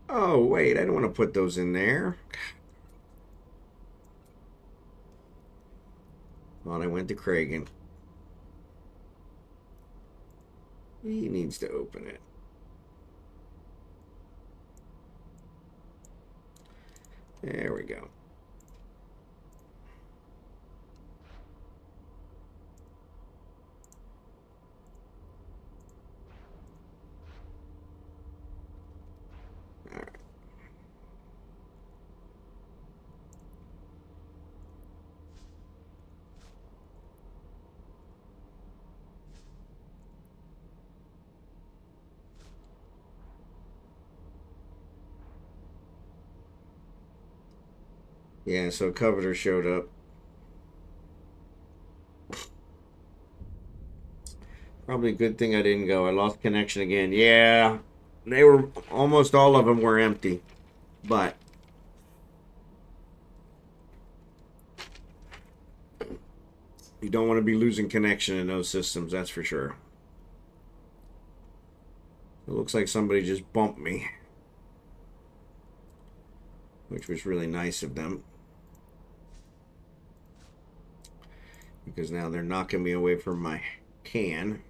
Oh, wait, I don't want to put those in there. Well, I went to Kragan. He needs to open it. There we go. All right. Yeah, so Coveter showed up. Probably a good thing I didn't go. I lost connection again. Yeah, they were almost all of them were empty, but you don't want to be losing connection in those systems. That's for sure. It looks like somebody just bumped me, which was really nice of them, because now they're knocking me away from my can.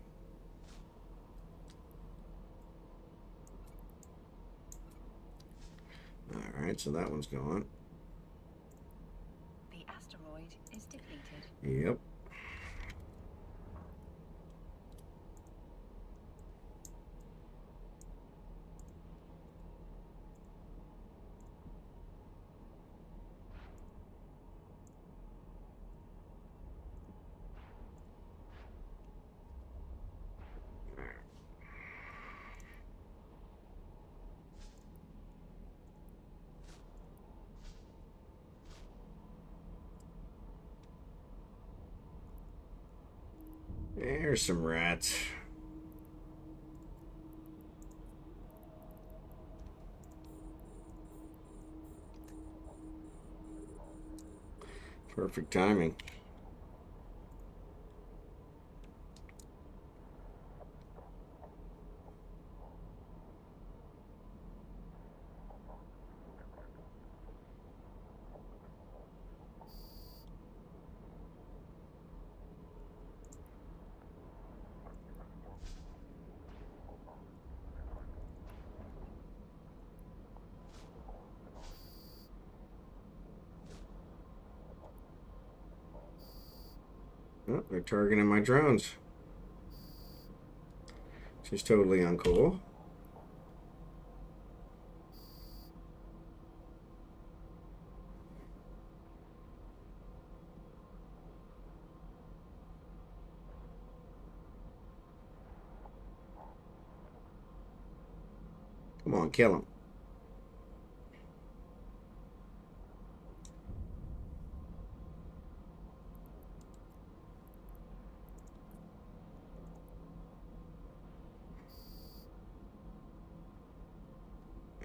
All right, so that one's gone. The asteroid is depleted. Yep. There's some rats. Perfect timing. Oh, they're targeting my drones. Which is totally uncool. Come on, kill him.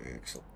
Excellent.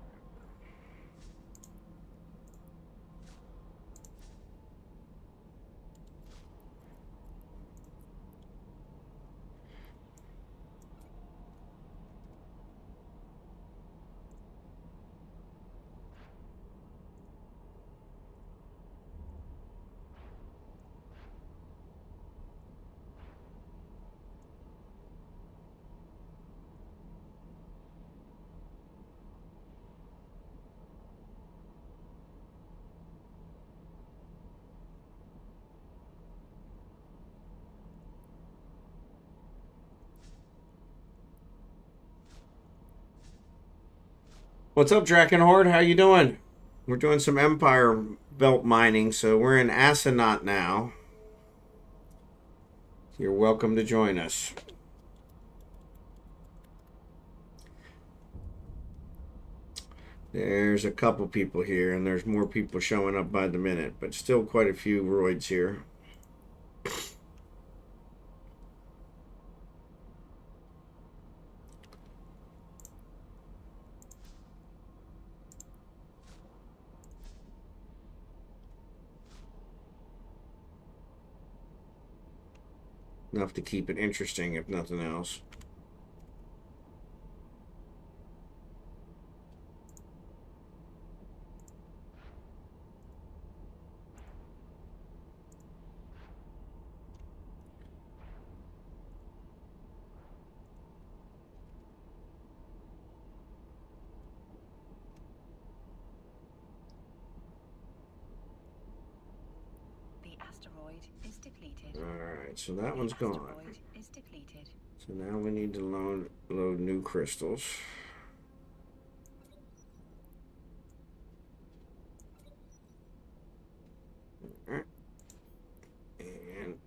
What's up, drachenhort? How you doing? We're doing some Empire belt mining, so we're in Astronaut now. You're welcome to join us. There's a couple people here, and there's more people showing up by the minute, but still quite a few roids here. Enough to keep it interesting, if nothing else. Asteroid is depleted. Alright, so that one's gone. Asteroid is depleted. So now we need to load new crystals. Alright. And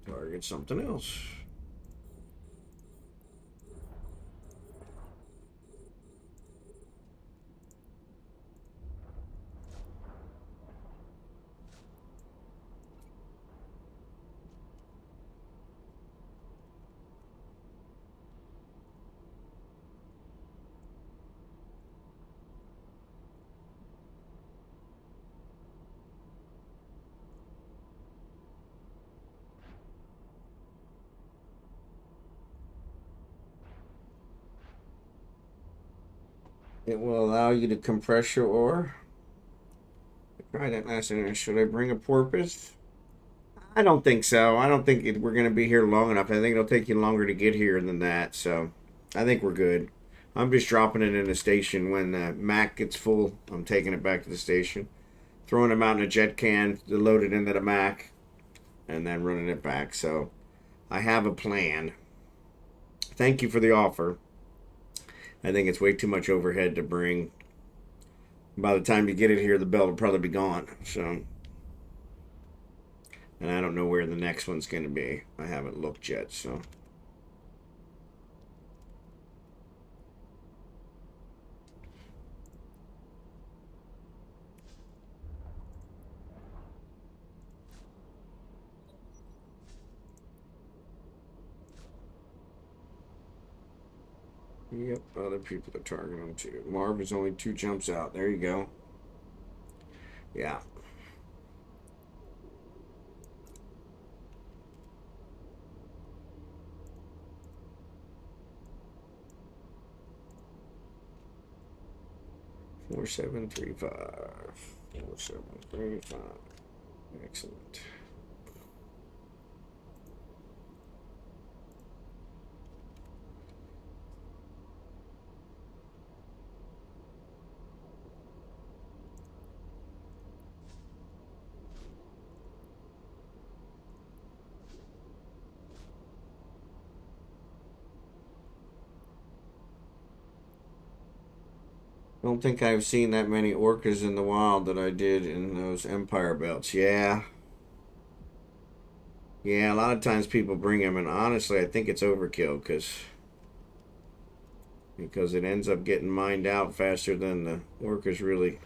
target something else. It will allow you to compress your ore. Try that last one. Should I bring a porpoise? I don't think so. I don't think we're going to be here long enough. I think it'll take you longer to get here than that. So I think we're good. I'm just dropping it in the station. When the Mac gets full, I'm taking it back to the station. Throwing them out in a jet can to load it into the Mac. And then running it back. So I have a plan. Thank you for the offer. I think it's way too much overhead to bring. By the time you get it here, the belt will probably be gone. So, and I don't know where the next one's going to be. I haven't looked yet. So, yep, other people are targeting them too. Marv is only 2 jumps out. There you go. Yeah. Four, 7, 3, 5. 4, 7, 3, 5. Excellent. I don't think I've seen that many orcas in the wild that I did in those Empire belts. Yeah. Yeah, a lot of times people bring them, and honestly, I think it's overkill because it ends up getting mined out faster than the orcas really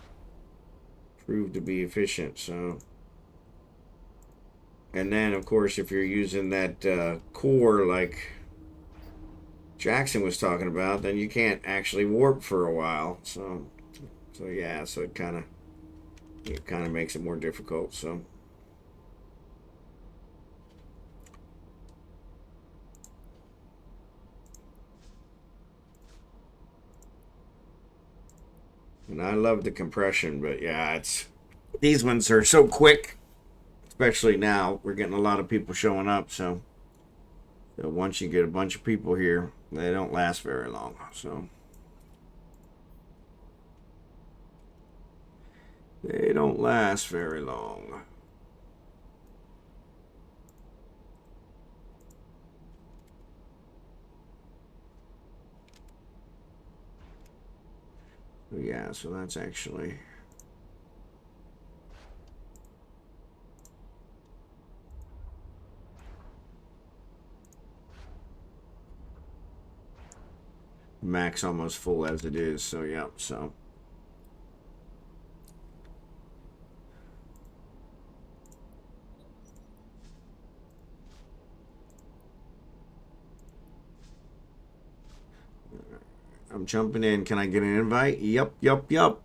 prove to be efficient. So, and then of course, if you're using that core like Jackson was talking about, then you can't actually warp for a while. So yeah, so it kind of makes it more difficult. So. And I love the compression, but yeah, these ones are so quick, especially now. We're getting a lot of people showing up, so once you get a bunch of people here, they don't last very long. So they don't last very long. Yeah, so that's actually. Max almost full as it is, so yeah, so. I'm jumping in. Can I get an invite? Yup, yup, yup.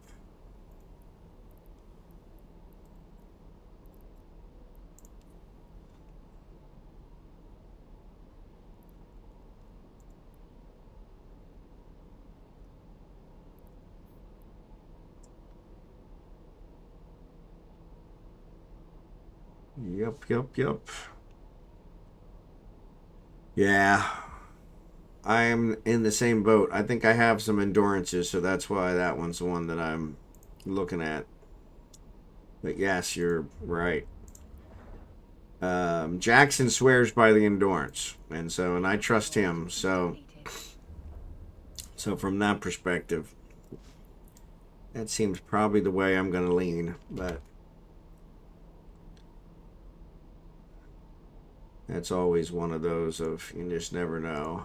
Yup, yup, yup. Yeah. I am in the same boat. I think I have some endurances, so that's why that one's the one that I'm looking at. But yes, you're right. Jackson swears by the endurance, and I trust him. So from that perspective, that seems probably the way I'm going to lean. But that's always one of those of you just never know.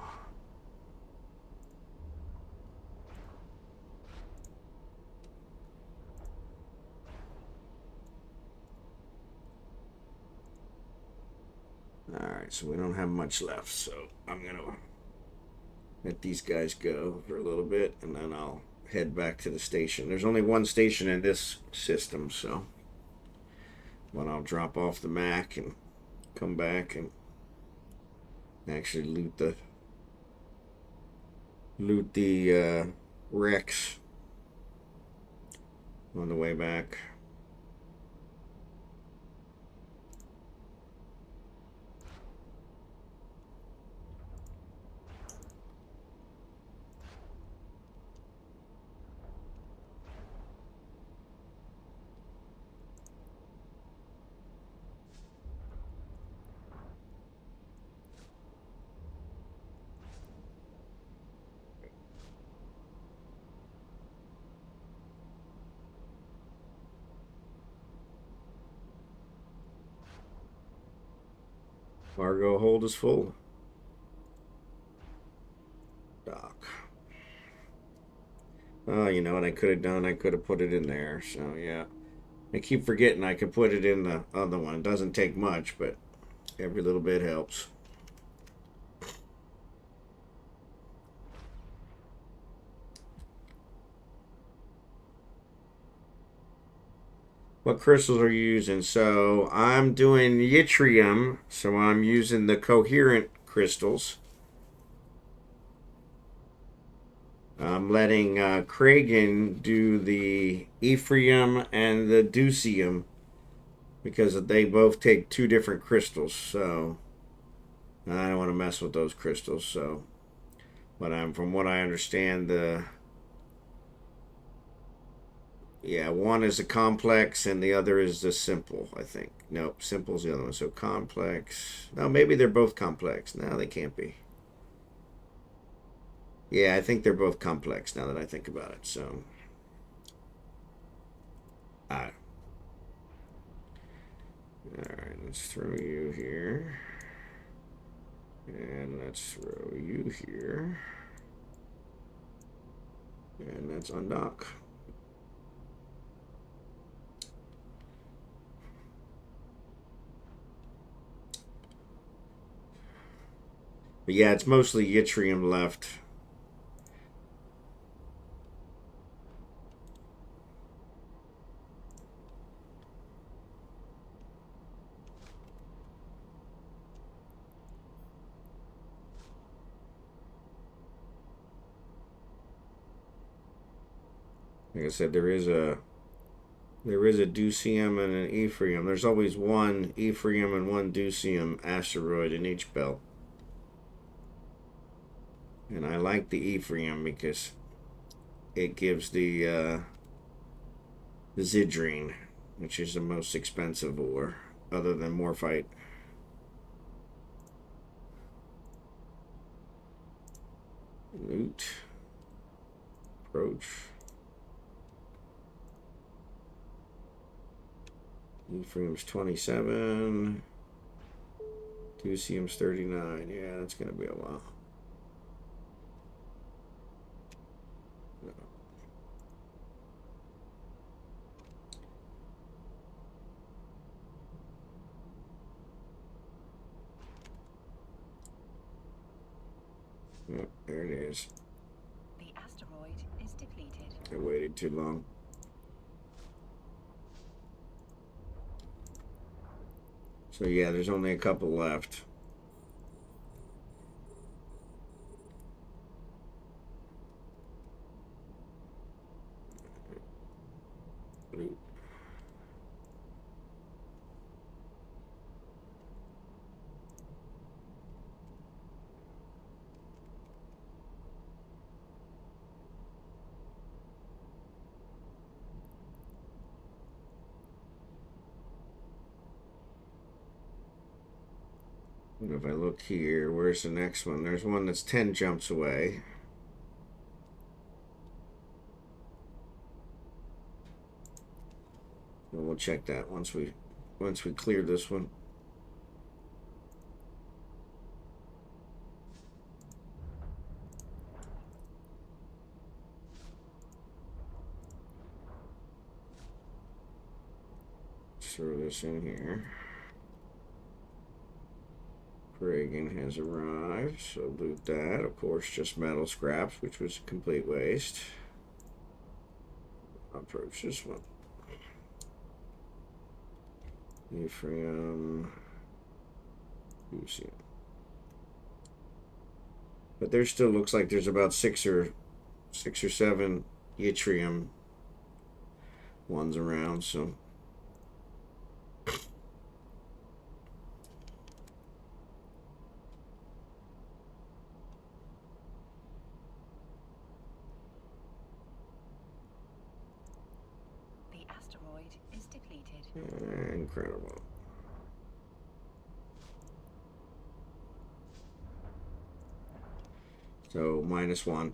Alright, so we don't have much left, so I'm going to let these guys go for a little bit, and then I'll head back to the station. There's only one station in this system, so but I'll drop off the Mac and come back and actually loot the wrecks on the way back. Cargo hold is full. Dock. Oh, you know what I could have done? I could have put it in there. So, yeah. I keep forgetting I could put it in the other one. It doesn't take much, but every little bit helps. What crystals are you using? So I'm doing yttrium, so I'm using the coherent crystals. I'm letting Kragan do the Ephraim and the Deuterium because they both take two different crystals. So I don't want to mess with those crystals. So, but from what I understand, one is a complex and the other is the simple. I think nope, simple's the other one. So complex. No, maybe they're both complex. No, they can't be. Yeah, I think they're both complex now that I think about it. So, all right, let's throw you here. And let's throw you here. And let's undock. But yeah, it's mostly yttrium left. Like I said, there is a Deuterium and an Ephraim. There's always one Ephraim and one Deuterium asteroid in each belt. And I like the Ephraim because it gives the Zidrine, which is the most expensive ore, other than Morphite. Loot. Approach. Ephraim's 27. Deuterium's 39. Yeah, that's going to be a while. No. Oh, there it is. The asteroid is depleted. I waited too long. So yeah, there's only a couple left. If I look here, where's the next one? There's one that's 10 jumps away. And we'll check that once we clear this one. Throw this in here. Reagan has arrived, so loot that. Of course, just metal scraps, which was a complete waste. Approach this one. Ephraim. But there still looks like there's about six or seven yttrium ones around, so. The asteroid is depleted. Incredible. So -1.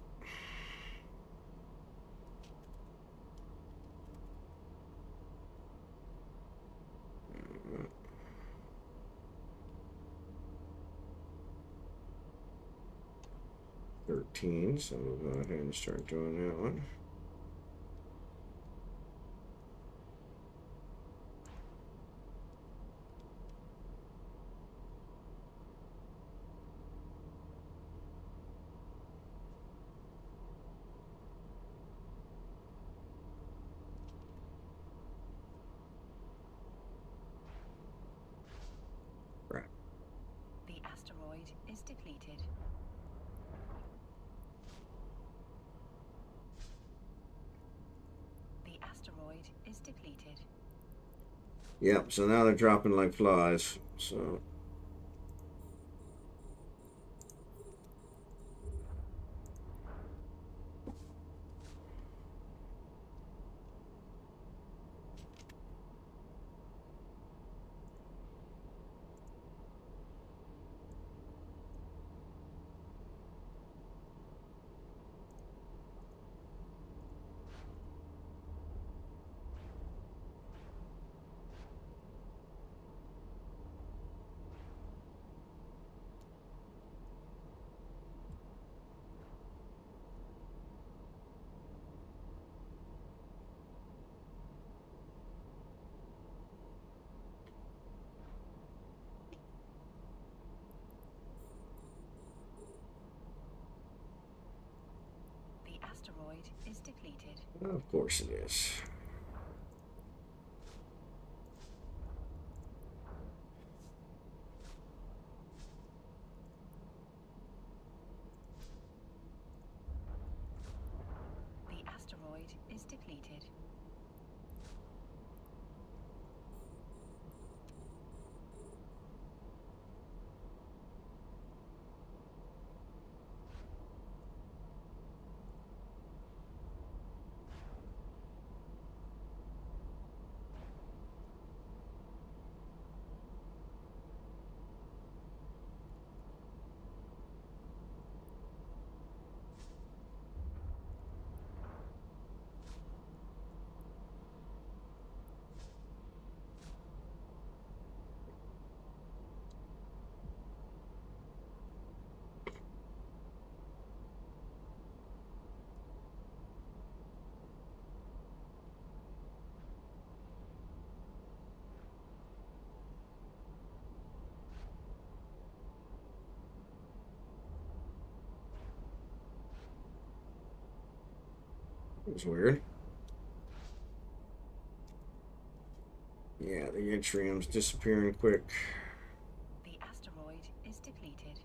$13, so we'll go ahead and start doing that one. Right. The asteroid is depleted. The asteroid is depleted. Yep, so now they're dropping like flies, so. The asteroid is depleted. Of course it is. The asteroid is depleted. It's weird. Yeah, the yttrium's disappearing quick. The asteroid is depleted.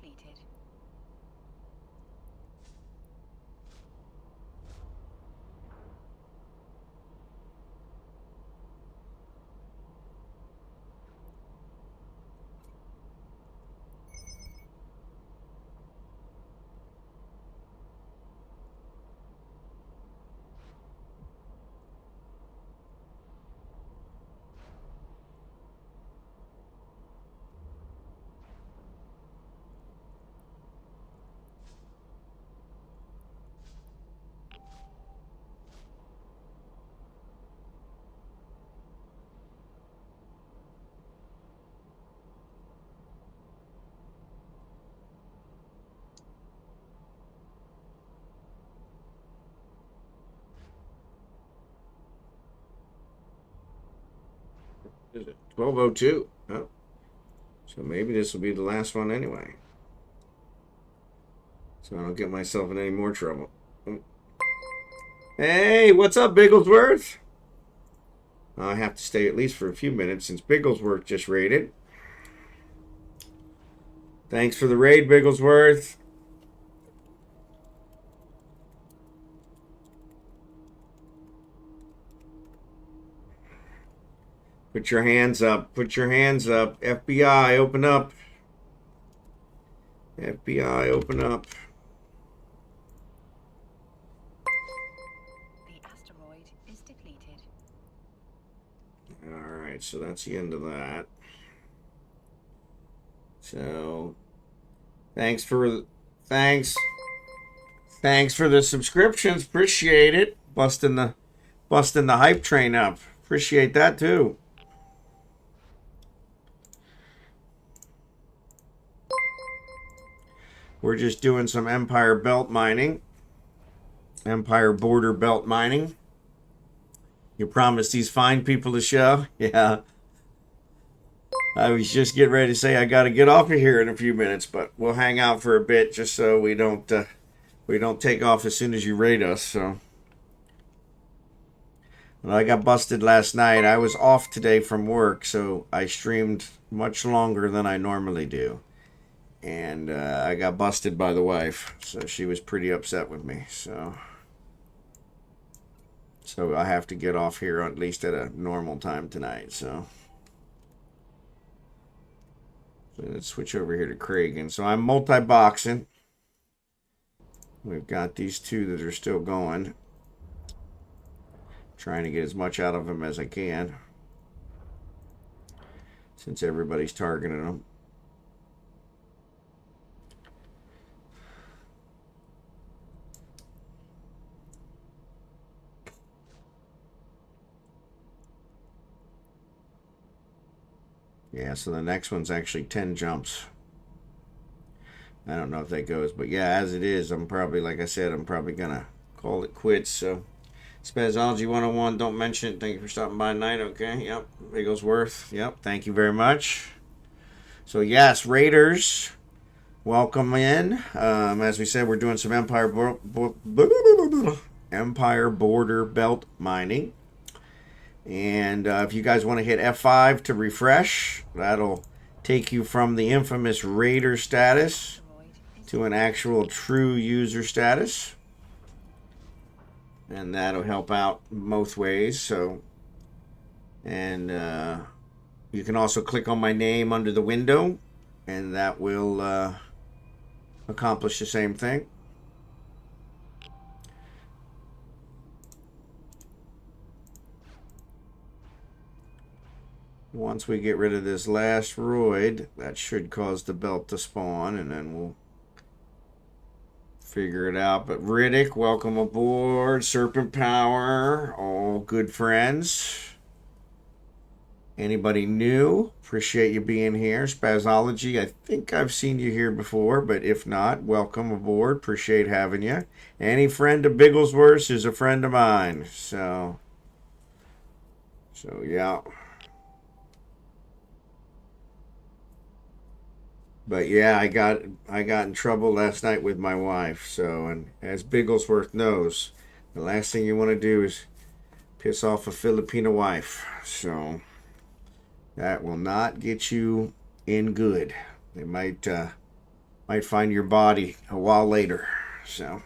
depleted. Is it 12:02? Oh, so maybe this will be the last one anyway. So I don't get myself in any more trouble. Hey, what's up, Bigglesworth? I have to stay at least for a few minutes since Bigglesworth just raided. Thanks for the raid, Bigglesworth. Put your hands up. Put your hands up. FBI, open up. FBI, open up. The asteroid is depleted. Alright, so that's the end of that. So thanks for the subscriptions. Appreciate it. Busting the hype train up. Appreciate that too. We're just doing some Empire belt mining. Empire border belt mining. You promised these fine people a show? Yeah. I was just getting ready to say I got to get off of here in a few minutes, but we'll hang out for a bit just so we don't take off as soon as you raid us. So, well, I got busted last night. I was off today from work, so I streamed much longer than I normally do, and I got busted by the wife, so she was pretty upset with me. So I have to get off here at least at a normal time tonight. So let's switch over here to Kragan. So I'm multi-boxing. We've got these two that are still going. Trying to get as much out of them as I can, since everybody's targeting them. Yeah, so the next one's actually 10 jumps. I don't know if that goes, but yeah, as it is, I'm probably, like I said, I'm probably gonna call it quits. So Spazology 101, don't mention it. Thank you for stopping by tonight. Okay, yep. Bigglesworth, yep. Thank you very much. So yes, Raiders, welcome in. As we said, we're doing some Empire border belt mining. And if you guys want to hit F5 to refresh, that'll take you from the infamous Raider status to an actual true user status. And that'll help out both ways. So, and you can also click on my name under the window, and that will accomplish the same thing. Once we get rid of this last roid, that should cause the belt to spawn, and then we'll figure it out. But Riddick, welcome aboard. Serpent Power, all good friends. Anybody new? Appreciate you being here. Spazology, I think I've seen you here before, but if not, welcome aboard. Appreciate having you. Any friend of Bigglesworth is a friend of mine. So yeah. But yeah, I got in trouble last night with my wife. So, and as Bigglesworth knows, the last thing you want to do is piss off a Filipino wife. So that will not get you in good. They might might find your body a while later. So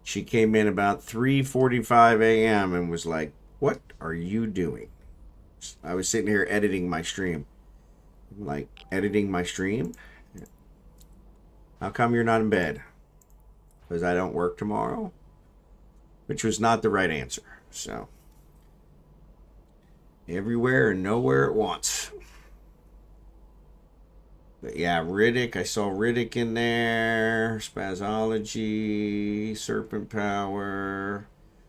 she came in about 3:45 a.m. and was like, "What are you doing?" I was sitting here editing my stream. Like, editing my stream? How come you're not in bed? Because I don't work tomorrow? Which was not the right answer. So, everywhere and nowhere at once. But yeah, Riddick. I saw Riddick in there. Spazology. Serpent Power.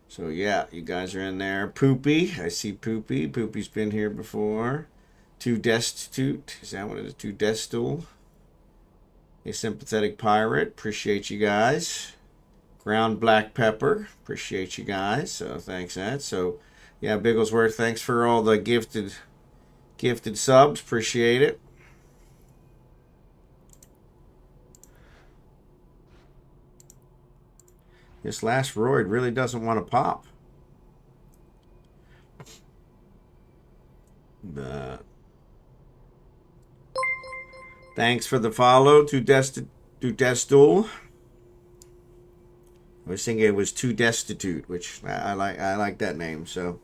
So yeah, you guys are in there. Poopy. I see Poopy. Poopy's been here before. Too Destitute. Is that what it is? Too Destool. A Sympathetic Pirate. Appreciate you guys. Ground Black Pepper. Appreciate you guys. So thanks that. So yeah, Bigglesworth, thanks for all the gifted subs. Appreciate it. This last roid really doesn't want to pop. But thanks for the follow to Destool. I was thinking it was Too Destitute, which I like. I like that name. So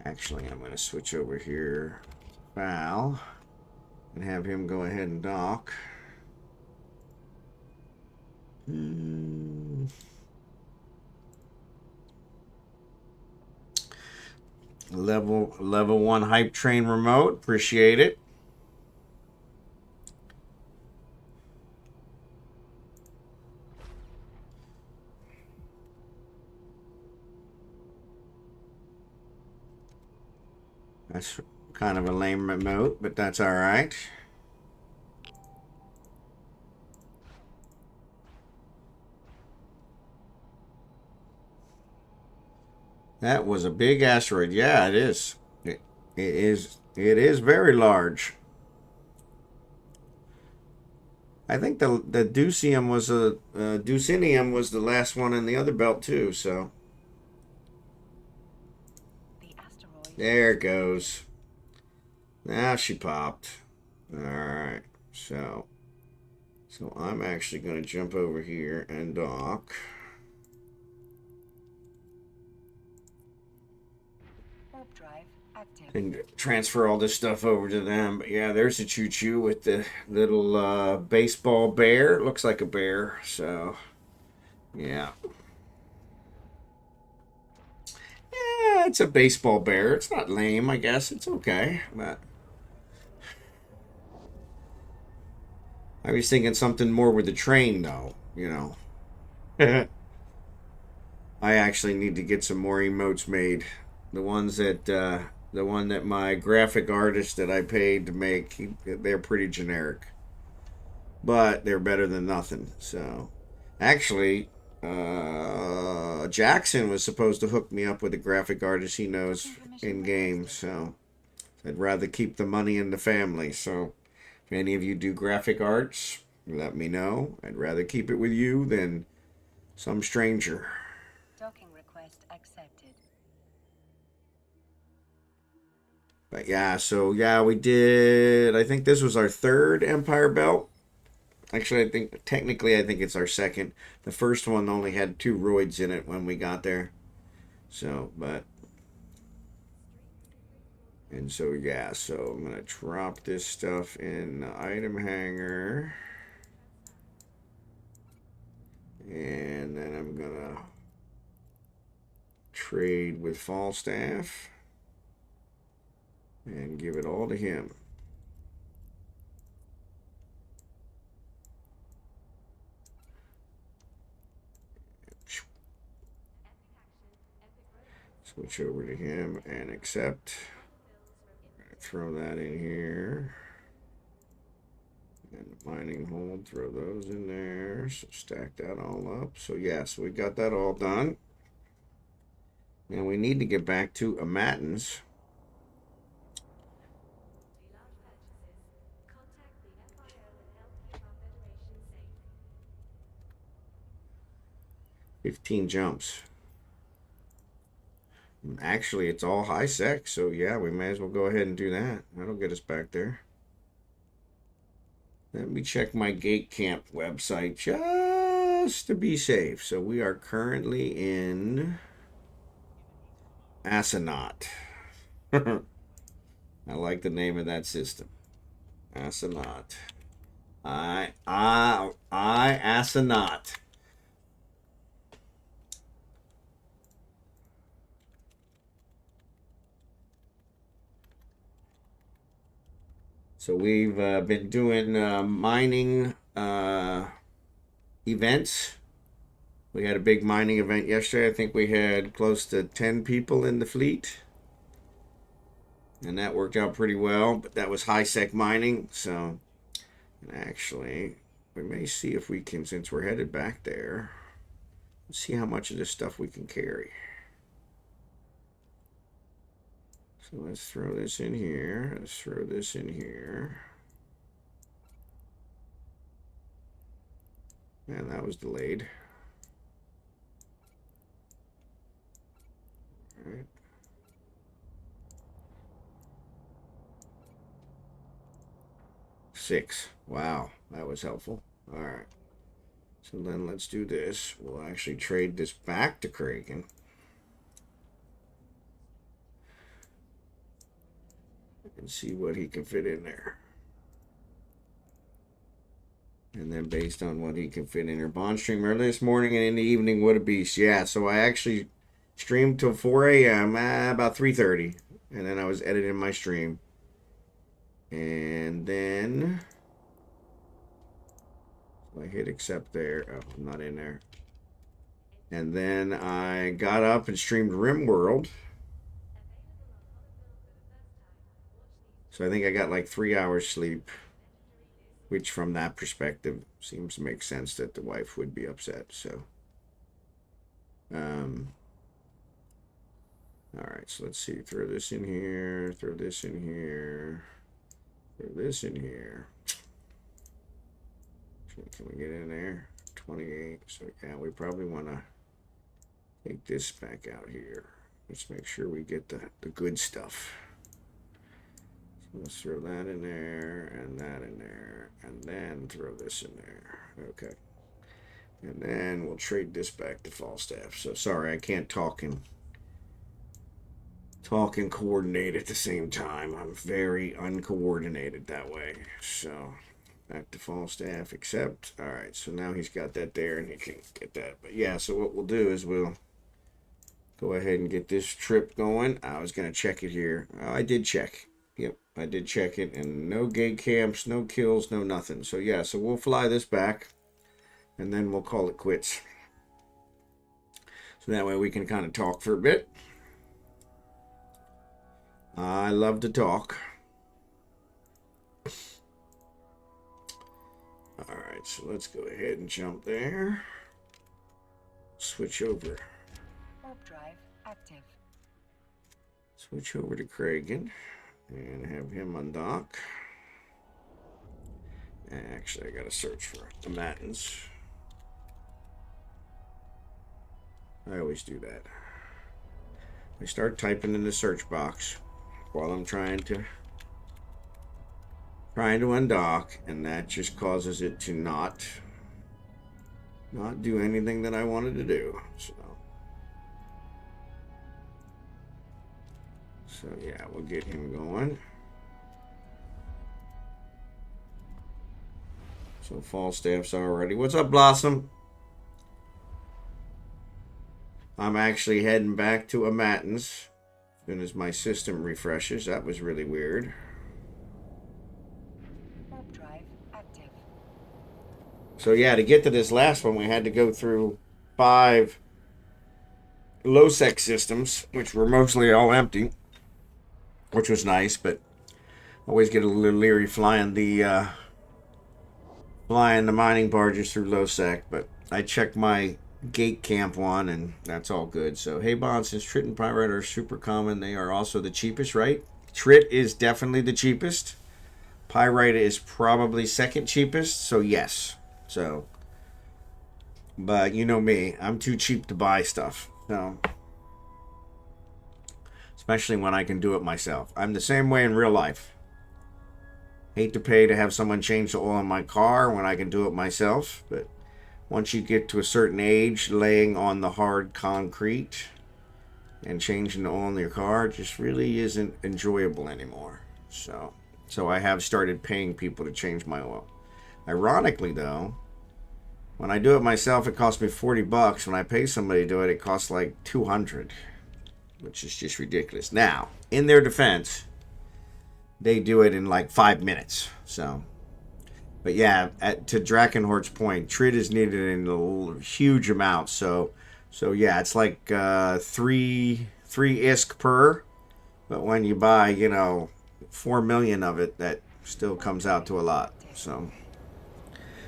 actually, I'm going to switch over here, Val, and have him go ahead and dock. Level 1 hype train remote. Appreciate it. That's kind of a lame remote, but that's all right. That was a big asteroid. Yeah, it is. It is. It is very large. I think the Deucium was a Deucinium was the last one in the other belt too. So The asteroid. there it goes. Now she popped. All right. So I'm actually going to jump over here and dock. Warp drive active. And transfer all this stuff over to them. But yeah, there's a choo-choo with the little baseball bear. It looks like a bear. So yeah. Yeah, it's a baseball bear. It's not lame, I guess. It's okay. But I was thinking something more with the train, though. You know. I actually need to get some more emotes made. The ones that, the one that my graphic artist that I paid to make, they're pretty generic. But they're better than nothing. So, actually, Jackson was supposed to hook me up with a graphic artist he knows in game. So, I'd rather keep the money in the family. So, if any of you do graphic arts, let me know. I'd rather keep it with you than some stranger. Docking request accepted. But yeah, so yeah, we did. I think this was our third Empire Belt. Actually, I think it's our second. The first one only had 2 roids in it when we got there. So, and so yeah, so I'm gonna drop this stuff in the item hanger, and then I'm gonna trade with Falstaff and give it all to him. Switch over to him and accept. Throw that in here. And the mining hold, throw those in there. So stack that all up. So yeah, so we got that all done. And we need to get back to a Matins. 15 jumps. Actually, it's all high sec, so yeah, we may as well go ahead and do that. That'll get us back there. Let me check my gate camp website just to be safe. So we are currently in Astronaut. I like the name of that system. Astronaut. Astronaut. So we've been doing mining events. We had a big mining event yesterday. I think we had close to 10 people in the fleet. And that worked out pretty well. But that was high-sec mining. So, and actually, we may see if we can, since we're headed back there, see how much of this stuff we can carry. So let's throw this in here. Let's throw this in here. Man, that was delayed. All right. Six. Wow, that was helpful. All right. So then let's do this. We'll actually trade this back to Kraken. And see what he can fit in there. And then based on what he can fit in there. Bond stream early this morning and in the evening. What a beast. Yeah, so I actually streamed till 4 a.m. About 3:30. And then I was editing my stream. And then I hit accept there. Oh, I'm not in there. And then I got up and streamed RimWorld. So I think I got like 3 hours sleep, which from that perspective seems to make sense that the wife would be upset. So, all right, so let's see. Throw this in here, throw this in here, throw this in here. Can we get in there? 28. So yeah, we probably want to take this back out here. Let's make sure we get the good stuff. Let's throw that in there, and that in there, and then throw this in there. Okay. And then we'll trade this back to Falstaff. So sorry, I can't talk and coordinate at the same time. I'm very uncoordinated that way. So back to Falstaff, accept. All right, so now he's got that there, and he can get that. But yeah, so what we'll do is we'll go ahead and get this trip going. I was going to check it here. I did check. Yep, I did check it, and no gate camps, no kills, no nothing. So yeah, so we'll fly this back, and then we'll call it quits. So that way we can kind of talk for a bit. I love to talk. All right, so let's go ahead and jump there. Switch over. Warp drive active. Switch over to Kragen. And have him undock. And actually, I gotta search for the Matins. I always do that. I start typing in the search box while I'm trying to undock, and that just causes it to not do anything that I wanted to do. So yeah, we'll get him going. So Falstaff's already. What's up, Blossom? I'm actually heading back to a Matins as soon as my system refreshes. That was really weird. Warp drive active. So yeah, to get to this last one, we had to go through 5 low-sec systems, which were mostly all empty, which was nice, but always get a little leery flying the mining barges through low sec. But I checked my gate camp one, and that's all good. So hey, Bond, since Trit and Pyrite are super common, they are also the cheapest, right? Trit is definitely the cheapest. Pyrite is probably second cheapest. So yes. So But you know me, I'm too cheap to buy stuff. So, especially when I can do it myself. I'm the same way in real life. Hate to pay to have someone change the oil in my car when I can do it myself, but once you get to a certain age, laying on the hard concrete and changing the oil in your car just really isn't enjoyable anymore. So I have started paying people to change my oil. Ironically, though, when I do it myself, it costs me $40. When I pay somebody to do it, it costs like 200, which is just ridiculous. Now, in their defense, they do it in like 5 minutes. So, but yeah, to Drachenhort's point, trit is needed in a huge amount. So yeah, it's like three isk per. But when you buy, 4 million of it, that still comes out to a lot. So,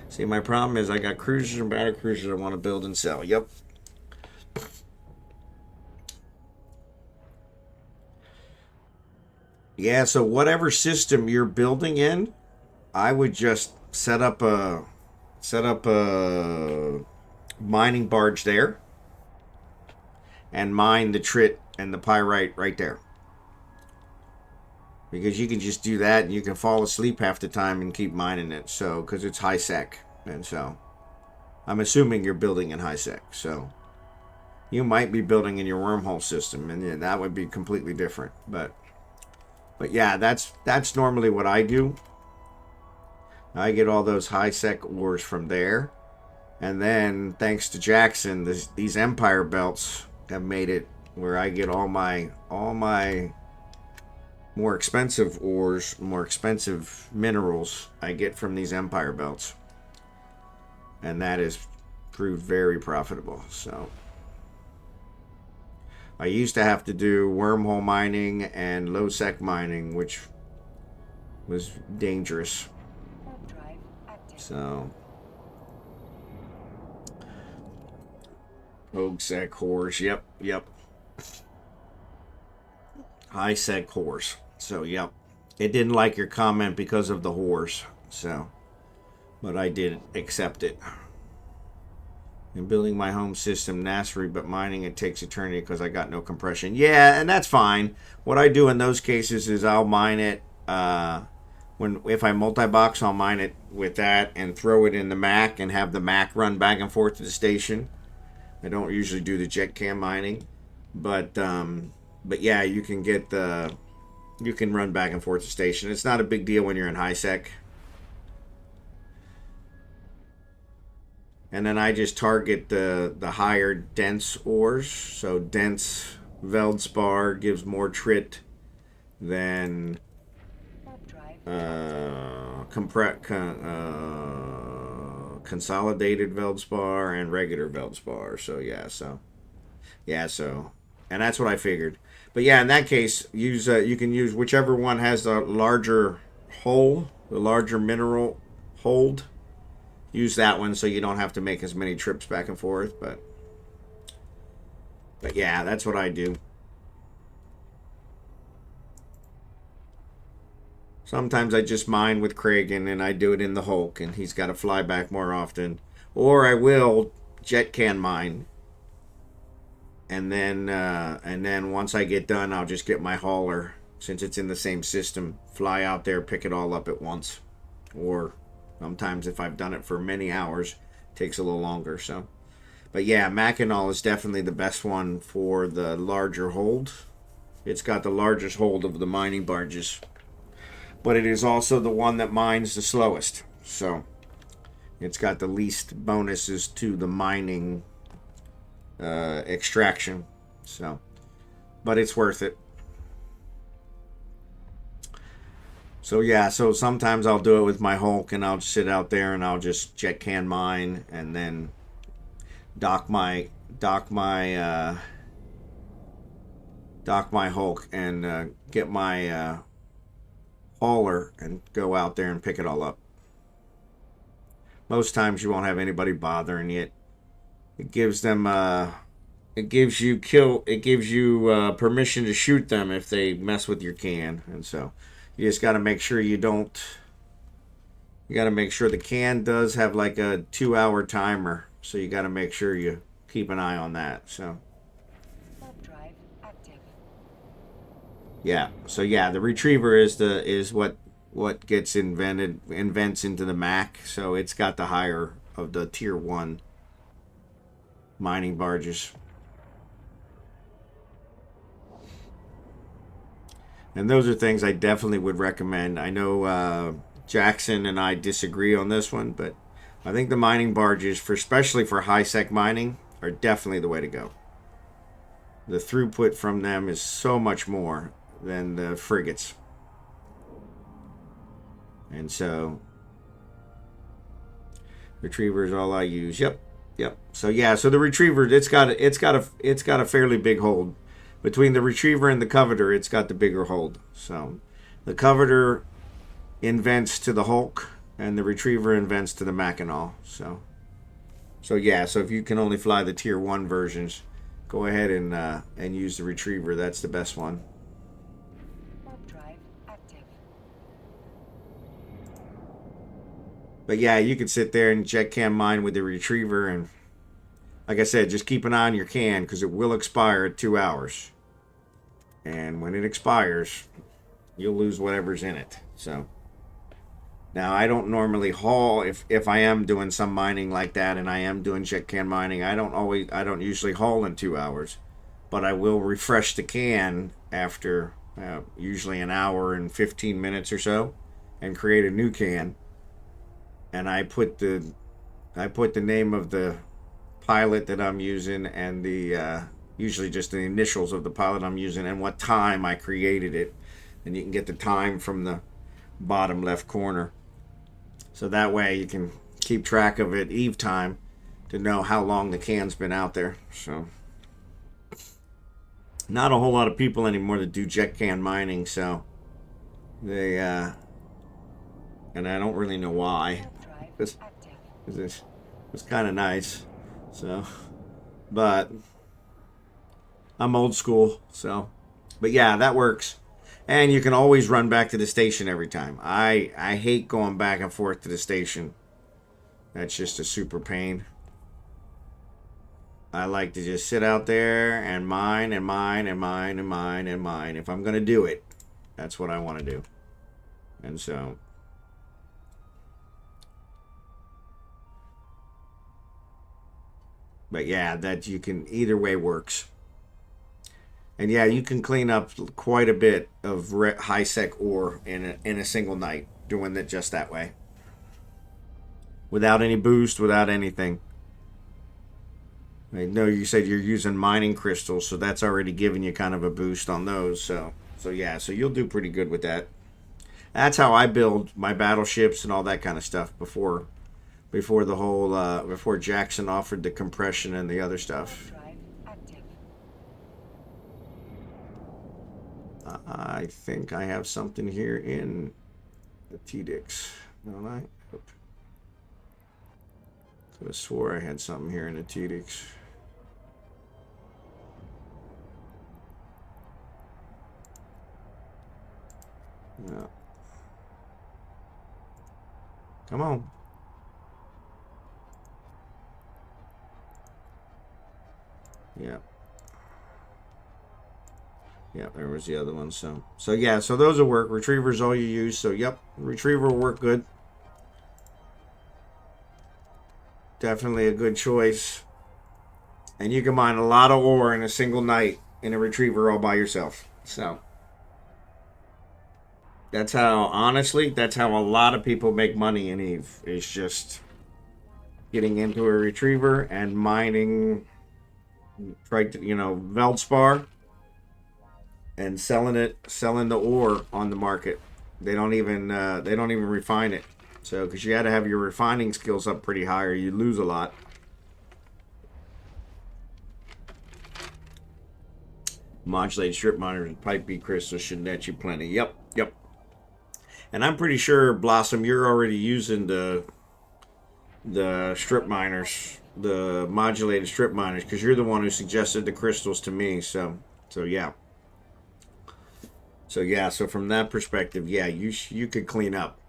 see, my problem is I got cruisers and battle cruisers I want to build and sell. Yep. Yeah, so whatever system you're building in, I would just set up a mining barge there and mine the trit and the pyrite right there. Because you can just do that and you can fall asleep half the time and keep mining it. So, because it's high sec. And so, I'm assuming you're building in high sec. So, you might be building in your wormhole system and that would be completely different. But yeah, that's normally what I do. I get all those high sec ores from there. And then, thanks to Jackson, these Empire belts have made it where I get all my more expensive ores, more expensive minerals I get from these Empire belts. And that has proved very profitable. So, I used to have to do wormhole mining and low sec mining, which was dangerous. So, Hogue sec whores, yep. High sec whores. So, yep. It didn't like your comment because of the whores. So, but I did accept it. In building my home system, Nassery, but mining it takes eternity because I got no compression. Yeah, and that's fine. What I do in those cases is I'll mine it. If I multi-box, I'll mine it with that and throw it in the Mac and have the Mac run back and forth to the station. I don't usually do the jet cam mining, but yeah, you can run back and forth to the station. It's not a big deal when you're in high sec. And then I just target the higher dense ores. So dense Veldspar gives more trit than consolidated Veldspar and regular Veldspar. So and that's what I figured. But yeah, in that case, you can use whichever one has the larger hole, the larger mineral hold. Use that one so you don't have to make as many trips back and forth. But yeah, that's what I do. Sometimes I just mine with Kragan and I do it in the Hulk and he's got to fly back more often. Or I will jet can mine. And then once I get done, I'll just get my hauler, since it's in the same system, fly out there, pick it all up at once. Or sometimes if I've done it for many hours, it takes a little longer. So, but yeah, Mackinac is definitely the best one for the larger hold. It's got the largest hold of the mining barges, but it is also the one that mines the slowest. So it's got the least bonuses to the mining extraction. So, but it's worth it. So yeah, so sometimes I'll do it with my Hulk and I'll just sit out there and I'll just jet can mine and then dock my Hulk and get my hauler and go out there and pick it all up. Most times you won't have anybody bothering it. It gives them it gives you permission to shoot them if they mess with your can, and so you just got to make sure you don't. You got to make sure the can does have like a 2-hour timer, So you got to make sure you keep an eye on that. So Warp drive active. yeah. So yeah, the retriever is what gets invents into the Mac. So it's got the higher of the tier 1 mining barges. And those are things I definitely would recommend. I know Jackson and I disagree on this one, but I think the mining barges, especially for high sec mining, are definitely the way to go. The throughput from them is so much more than the frigates. And so retriever is all I use. Yep. So yeah, so the retriever, it's got a fairly big hold. Between the retriever and the coveter, it's got the bigger hold. So the coveter invents to the Hulk, and the retriever invents to the Mackinac. So yeah, so if you can only fly the tier 1 versions, go ahead and use the retriever. That's the best one. Warp drive active. But yeah, you could sit there and jet cam mine with the retriever, and like I said, just keep an eye on your can because it will expire at 2 hours. And when it expires, you'll lose whatever's in it. So now I don't normally haul if I am doing some mining like that and I am doing jet can mining, I don't usually haul in 2 hours, but I will refresh the can after usually an hour and 15 minutes or so and create a new can. And I put the name of the pilot that I'm using and the usually just the initials of the pilot I'm using and what time I created it, and you can get the time from the bottom left corner, so that way you can keep track of it eve time to know how long the can's been out there. So not a whole lot of people anymore that do jet can mining, so they and I don't really know why. Warp drive active. It was kind of nice. So, but I'm old school. So, but yeah, that works. And you can always run back to the station every time. I hate going back and forth to the station. That's just a super pain. I like to just sit out there and mine and mine and mine and mine and mine. If I'm going to do it, that's what I want to do. And so but yeah, that you can either way works. And yeah, you can clean up quite a bit of high sec ore in a single night doing it just that way, without any boost, without anything. I know you said you're using mining crystals, so that's already giving you kind of a boost on those. So yeah, so you'll do pretty good with that. That's how I build my battleships and all that kind of stuff before the whole before Jackson offered the compression and the other stuff. I think I have something here in the TDIX, don't I? Nope. Could have swore I had something here in the TDIX. No. Come on. Yeah. Yeah, there was the other one. So yeah, so those will work. Retriever's all you use. So yep, retriever will work good. Definitely a good choice. And you can mine a lot of ore in a single night in a retriever all by yourself. So that's how, honestly, that's how a lot of people make money in Eve. Is just getting into a retriever and mining, Veldspar, and selling the ore on the market. They don't even refine it. So, because you got to have your refining skills up pretty high, or you lose a lot. Modulated strip miners and pipe bead crystals should net you plenty. Yep. And I'm pretty sure, Blossom, you're already using the strip miners, the modulated strip miners, because you're the one who suggested the crystals to me. So yeah. So from that perspective, yeah, you could clean up.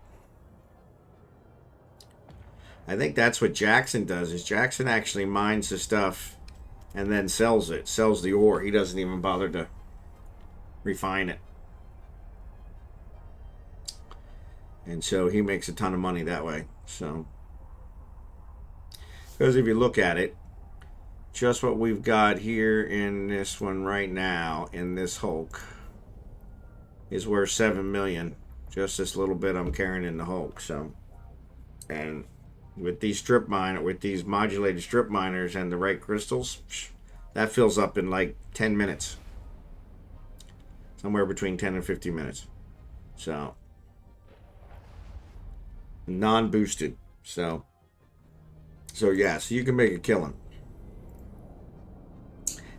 I think that's what Jackson does. Is Jackson actually mines the stuff and then sells it, sells the ore. He doesn't even bother to refine it. And so he makes a ton of money that way. So, because if you look at it, just what we've got here in this one right now, in this Hulk, is worth 7 million. Just this little bit I'm carrying in the Hulk. So, and with these with these modulated strip miners and the right crystals, that fills up in like 10 minutes. Somewhere between 10 and 15 minutes. So, non-boosted. So yeah, so you can make a killing.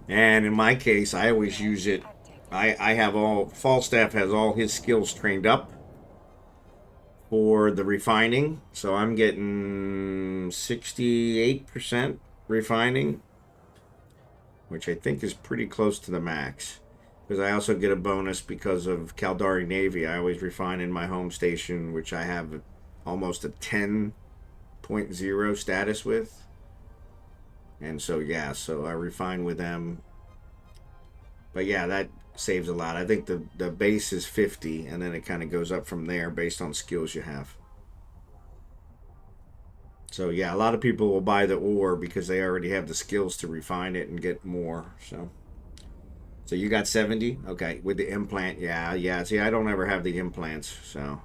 And in my case, I always use it. I have Falstaff has all his skills trained up for the refining. So I'm getting 68% refining, which I think is pretty close to the max. Because I also get a bonus because of Caldari Navy. I always refine in my home station, which I have almost a 10.0 status with. And so, yeah, so I refine with them. But yeah, that saves a lot. I think the base is 50, and then it kind of goes up from there based on skills you have. So yeah, a lot of people will buy the ore because they already have the skills to refine it and get more. So you got 70? Okay, with the implant, yeah. See, I don't ever have the implants, so.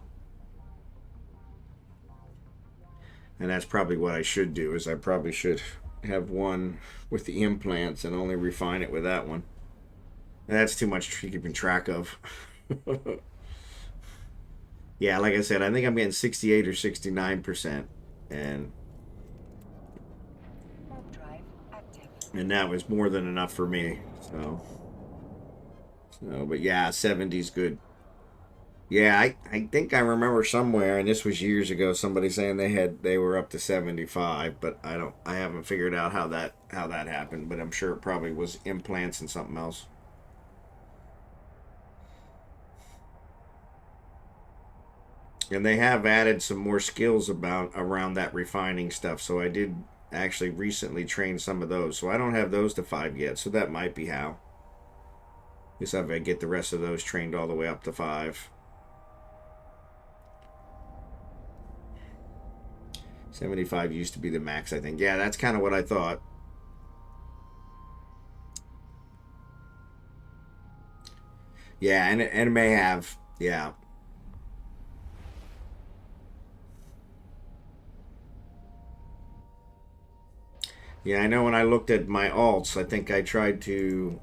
And that's probably what I should do, is I probably should have one with the implants and only refine it with that one. And that's too much keeping track of. Yeah, like I said, I think I'm getting 68 or 69%. And that was more than enough for me. So but yeah, 70's good. Yeah, I think I remember somewhere, and this was years ago, somebody saying they were up to 75, but I haven't figured out how that happened, but I'm sure it probably was implants and something else. And they have added some more skills around that refining stuff, so I did actually recently train some of those. So I don't have those to 5 yet, so that might be how. Guess if I get the rest of those trained all the way up to 5. 75 used to be the max, I think. Yeah, that's kind of what I thought. Yeah, and it may have. Yeah. Yeah, I know when I looked at my alts, I think I tried to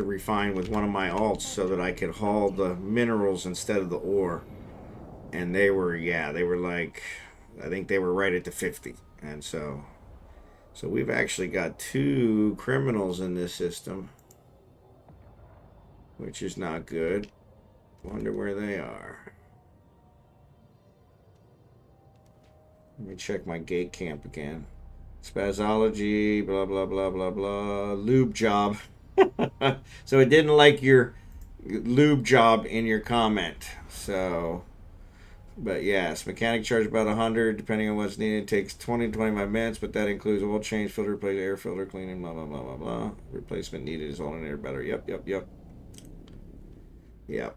refine with one of my alts so that I could haul the minerals instead of the ore. And they were like, I think they were right at the 50. And so we've actually got 2 criminals in this system, which is not good. Wonder where they are. Let me check my gate camp again. Spazology, blah, blah, blah, blah, blah. Lube job. So it didn't like your lube job in your comment. So, but yes, mechanic charge about 100, depending on what's needed. It takes 20 to 25 minutes, but that includes oil change, filter replace, air filter cleaning, blah, blah, blah, blah, blah. Replacement needed is alternator battery. Yep.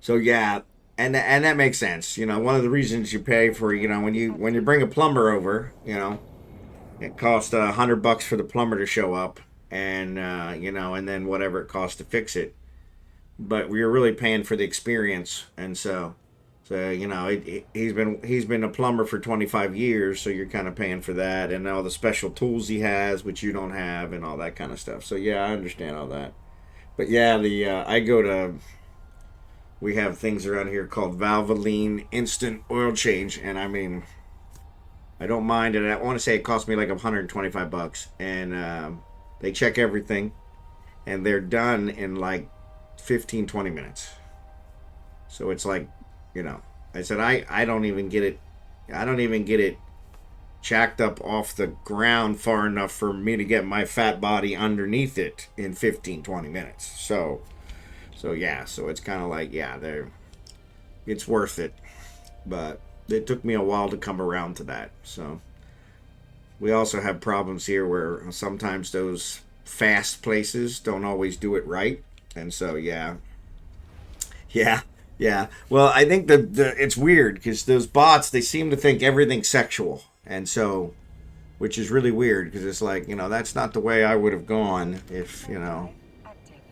So yeah, and that makes sense. You know, one of the reasons you pay for, you know, when you bring a plumber over, you know, it costs $100 for the plumber to show up, and you know, and then whatever it costs to fix it. But we're really paying for the experience, and so you know, he's been a plumber for 25 years, so you're kind of paying for that, and all the special tools he has, which you don't have, and all that kind of stuff. So yeah, I understand all that. But yeah, we have things around here called Valvoline Instant Oil Change, and I mean, I don't mind it. I want to say it cost me like $125, and they check everything, and they're done in like 15-20 minutes. So it's like, you know, I said I don't even get it jacked up off the ground far enough for me to get my fat body underneath it in 15-20 minutes. So yeah, so it's kind of like, yeah, it's worth it. but it took me a while to come around to that. So we also have problems here where sometimes those fast places don't always do it right. And so, yeah. Yeah. Yeah. Well, I think it's weird because those bots, they seem to think everything's sexual. And so, which is really weird because it's like, that's not the way I would have gone if,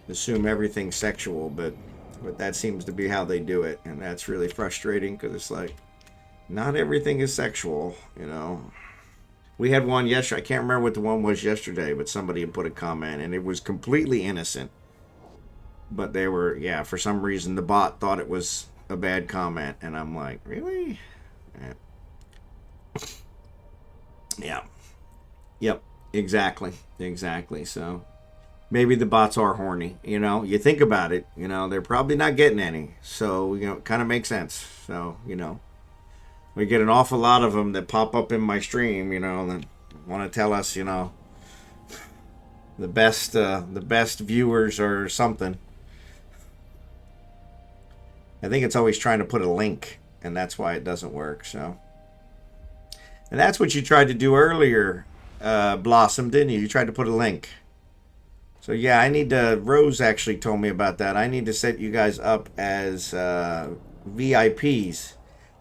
assume everything's sexual. But that seems to be how they do it. And that's really frustrating because it's like, not everything is sexual. We had one yesterday. I can't remember what the one was yesterday, but somebody had put a comment and it was completely innocent. But they were, yeah, for some reason the bot thought it was a bad comment. And I'm like, really? Yeah. Yep. Exactly. Exactly. So maybe the bots are horny. You think about it, they're probably not getting any. So, it kind of makes sense. So, we get an awful lot of them that pop up in my stream, that want to tell us, the best viewers or something. I think it's always trying to put a link, and that's why it doesn't work. So, and that's what you tried to do earlier, Blossom, didn't you? You tried to put a link. So yeah, I need to. Rose actually told me about that. I need to set you guys up as VIPs,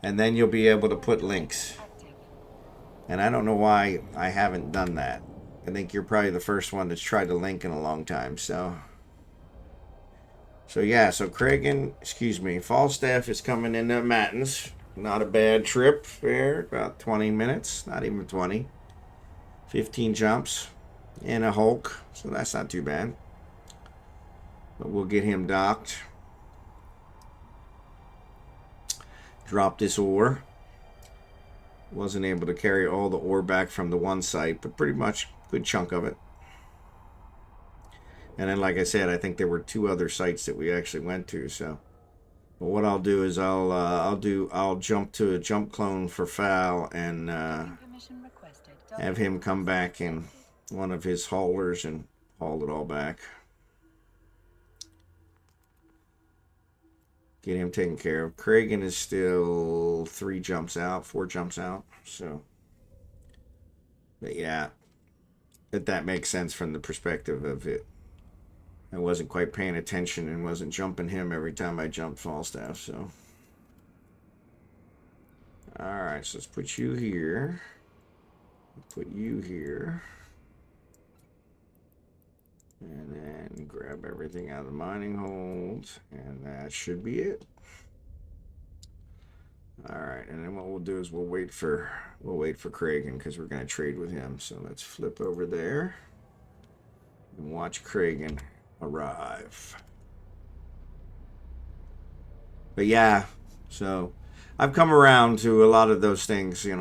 and then you'll be able to put links. And I don't know why I haven't done that. I think you're probably the first one that's tried to link in a long time. So yeah, so Falstaff is coming into Mattins. Not a bad trip there, about 20 minutes, not even 20. 15 jumps and a Hulk, so that's not too bad. But we'll get him docked. Drop this ore. Wasn't able to carry all the ore back from the one site, but pretty much a good chunk of it. And then, like I said, I think there were 2 other sites that we actually went to. So, but what I'll do is I'll jump to a jump clone for Fal and have him come back in one of his haulers and haul it all back. Get him taken care of. Kragan is still 4 jumps out. So, but yeah, that makes sense from the perspective of it. I wasn't quite paying attention and wasn't jumping him every time I jumped Falstaff. So, all right, so let's put you here. Put you here. And then grab everything out of the mining holds. And that should be it. Alright, and then what we'll do is we'll wait for Kragan because we're going to trade with him. So let's flip over there and watch Kragan arrive. But yeah, so I've come around to a lot of those things, I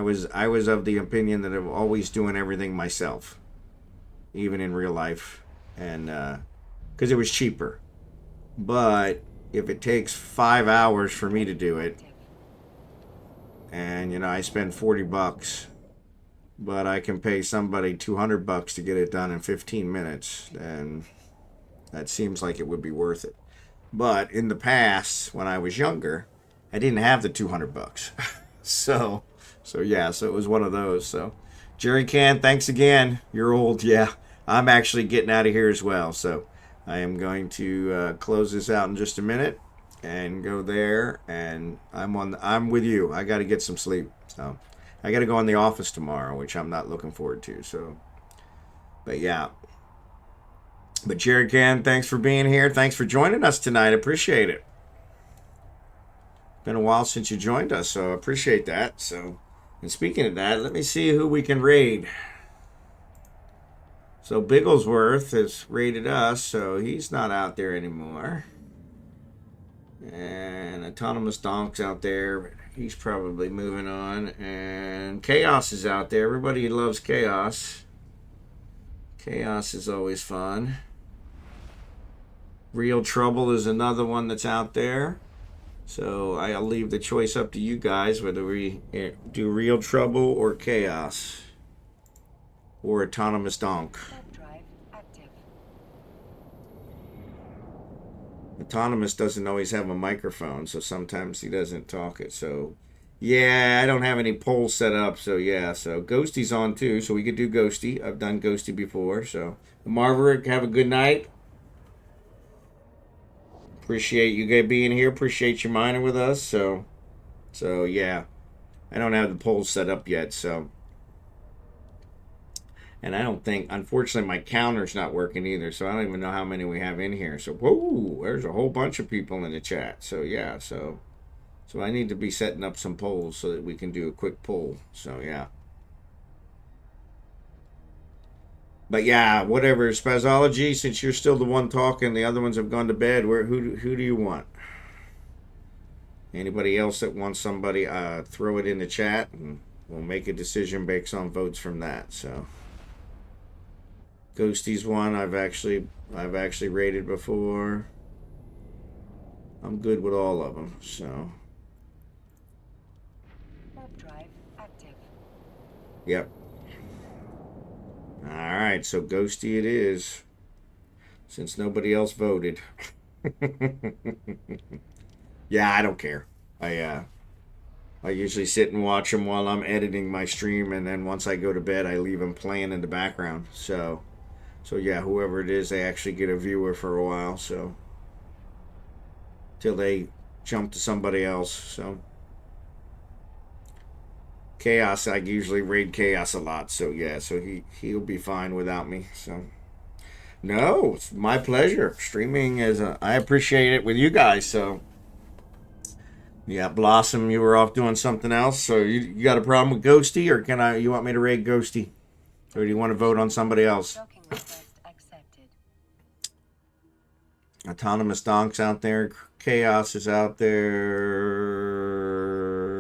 was of the opinion that I'm always doing everything myself, even in real life, and because it was cheaper. But if it takes 5 hours for me to do it, and I spend $40, but I can pay somebody $200 to get it done in 15 minutes, then that seems like it would be worth it. But in the past, when I was younger, I didn't have the $200. So yeah, so it was one of those. So Jerry Can, thanks again. You're old. Yeah, I'm actually getting out of here as well. So I am going to close this out in just a minute and go there. And I'm with you. I got to get some sleep. So I got to go in the office tomorrow, which I'm not looking forward to. So, but yeah. But Jerry Can, thanks for being here. Thanks for joining us tonight. I appreciate it. Been a while since you joined us, so I appreciate that. So, and speaking of that, let me see who we can raid. So Bigglesworth has raided us, so he's not out there anymore. And Autonomous Donk's out there, but he's probably moving on. And Chaos is out there. Everybody loves Chaos. Chaos is always fun. Real Trouble is another one that's out there. So I'll leave the choice up to you guys whether we do Real Trouble or Chaos or Autonomous Donk. Autonomous doesn't always have a microphone, so sometimes he doesn't talk it. So, yeah, I don't have any polls set up. So, yeah, so Ghosty's on too, so we could do Ghosty. I've done Ghosty before. So, Marverick, have a good night. Appreciate you guys being here. Appreciate you mining with us. So yeah, I don't have the polls set up yet. So, and I don't think, unfortunately, my counter's not working either. So I don't even know how many we have in here. So whoa, there's a whole bunch of people in the chat. So yeah, so I need to be setting up some polls so that we can do a quick poll. So yeah. But yeah, whatever. Spazology, since you're still the one talking, the other ones have gone to bed. Who do you want? Anybody else that wants somebody, throw it in the chat, and we'll make a decision based on votes from that. So, Ghosty's one I've actually rated before. I'm good with all of them. So, Warp drive active. yep. All right, so Ghosty it is, since nobody else voted. Yeah, I don't care. I usually sit and watch them while I'm editing my stream, and then once I go to bed, I leave them playing in the background. So yeah, whoever it is, they actually get a viewer for a while. So till they jump to somebody else. So Chaos, I usually raid Chaos a lot. So yeah, so he'll be fine without me. So no, it's my pleasure. Streaming I appreciate it with you guys. So. Yeah, Blossom, you were off doing something else. So you got a problem with Ghosty, or you want me to raid Ghosty? Or do you want to vote on somebody else? Docking request accepted. Autonomous Donk's out there. Chaos is out there.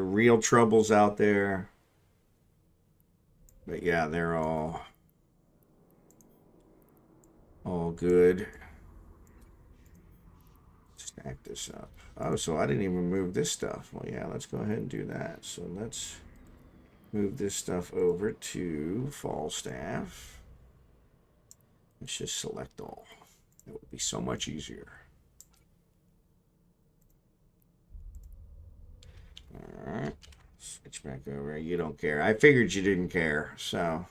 Real Trouble's out there. But yeah, they're all good. Stack this up. Oh, so I didn't even move this stuff. Well, yeah, let's go ahead and do that. So let's move this stuff over to Falstaff. Let's just select all. It would be so much easier. All right. Switch back over. You don't care. I figured you didn't care, so.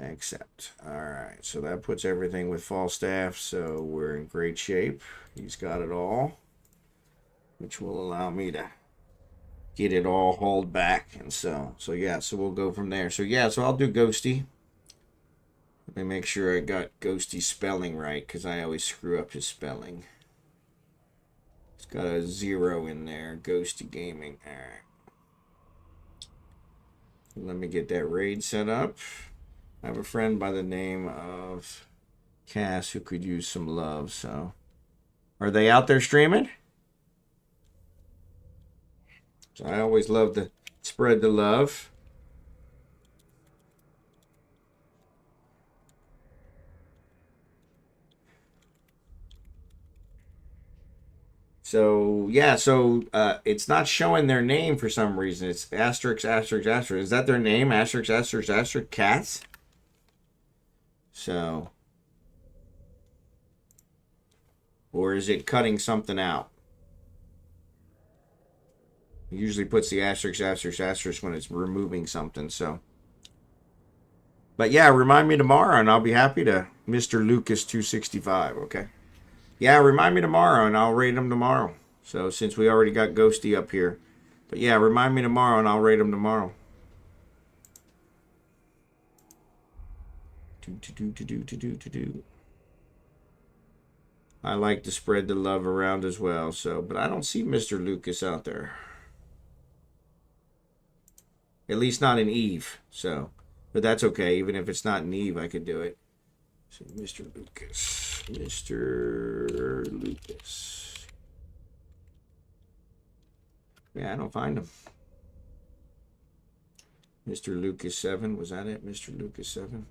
Accept. All right. So that puts everything with Falstaff, so we're in great shape. He's got it all, which will allow me to get it all hauled back. And so yeah, so we'll go from there. So yeah, so I'll do Ghosty. Let me make sure I got Ghosty's spelling right, because I always screw up his spelling. It's got a 0 in there. Ghosty Gaming. All right. Let me get that raid set up. I have a friend by the name of Cass who could use some love. So, are they out there streaming? So I always love to spread the love. So yeah, so it's not showing their name for some reason. It's asterisk, asterisk, asterisk. Is that their name? Asterisk, asterisk, asterisk, cats? So, or is it cutting something out? It usually puts the asterisk, asterisk, asterisk when it's removing something. So, but yeah, remind me tomorrow, and I'll be happy to. Mr. Lucas 265. Okay. Yeah, remind me tomorrow, and I'll rate him tomorrow. So since we already got Ghosty up here, but yeah, remind me tomorrow, and I'll rate him tomorrow. I like to spread the love around as well. So, but I don't see Mr. Lucas out there. At least not in Eve. So, but that's okay. Even if it's not in Eve, I could do it. So, Mr. Lucas. Mr. Lucas. Yeah, I don't find him. Mr. Lucas 7. Was that it? Mr. Lucas 7.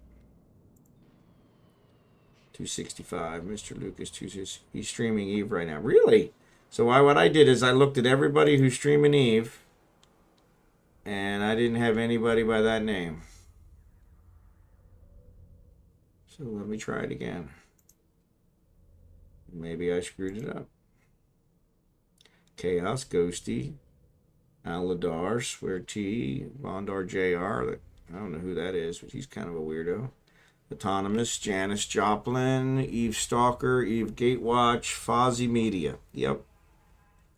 265. Mr. Lucas 265. He's streaming Eve right now. Really? So what I did is I looked at everybody who's streaming Eve, and I didn't have anybody by that name. So let me try it again. Maybe I screwed it up. Chaos, Ghosty, Aladar, Swear T, Vondar JR. I don't know who that is, but he's kind of a weirdo. Autonomous, Janice Joplin, Eve Stalker, Eve Gatewatch, Fozzie Media. Yep.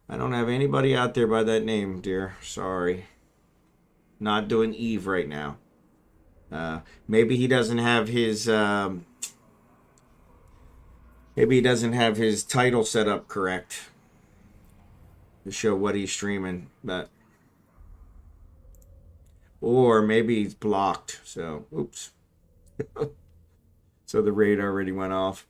I don't have anybody out there by that name, dear. Sorry. Not doing Eve right now. Maybe he doesn't have his maybe he doesn't have his title set up correct to show what he's streaming, but or maybe he's blocked. So, oops. So the raid already went off.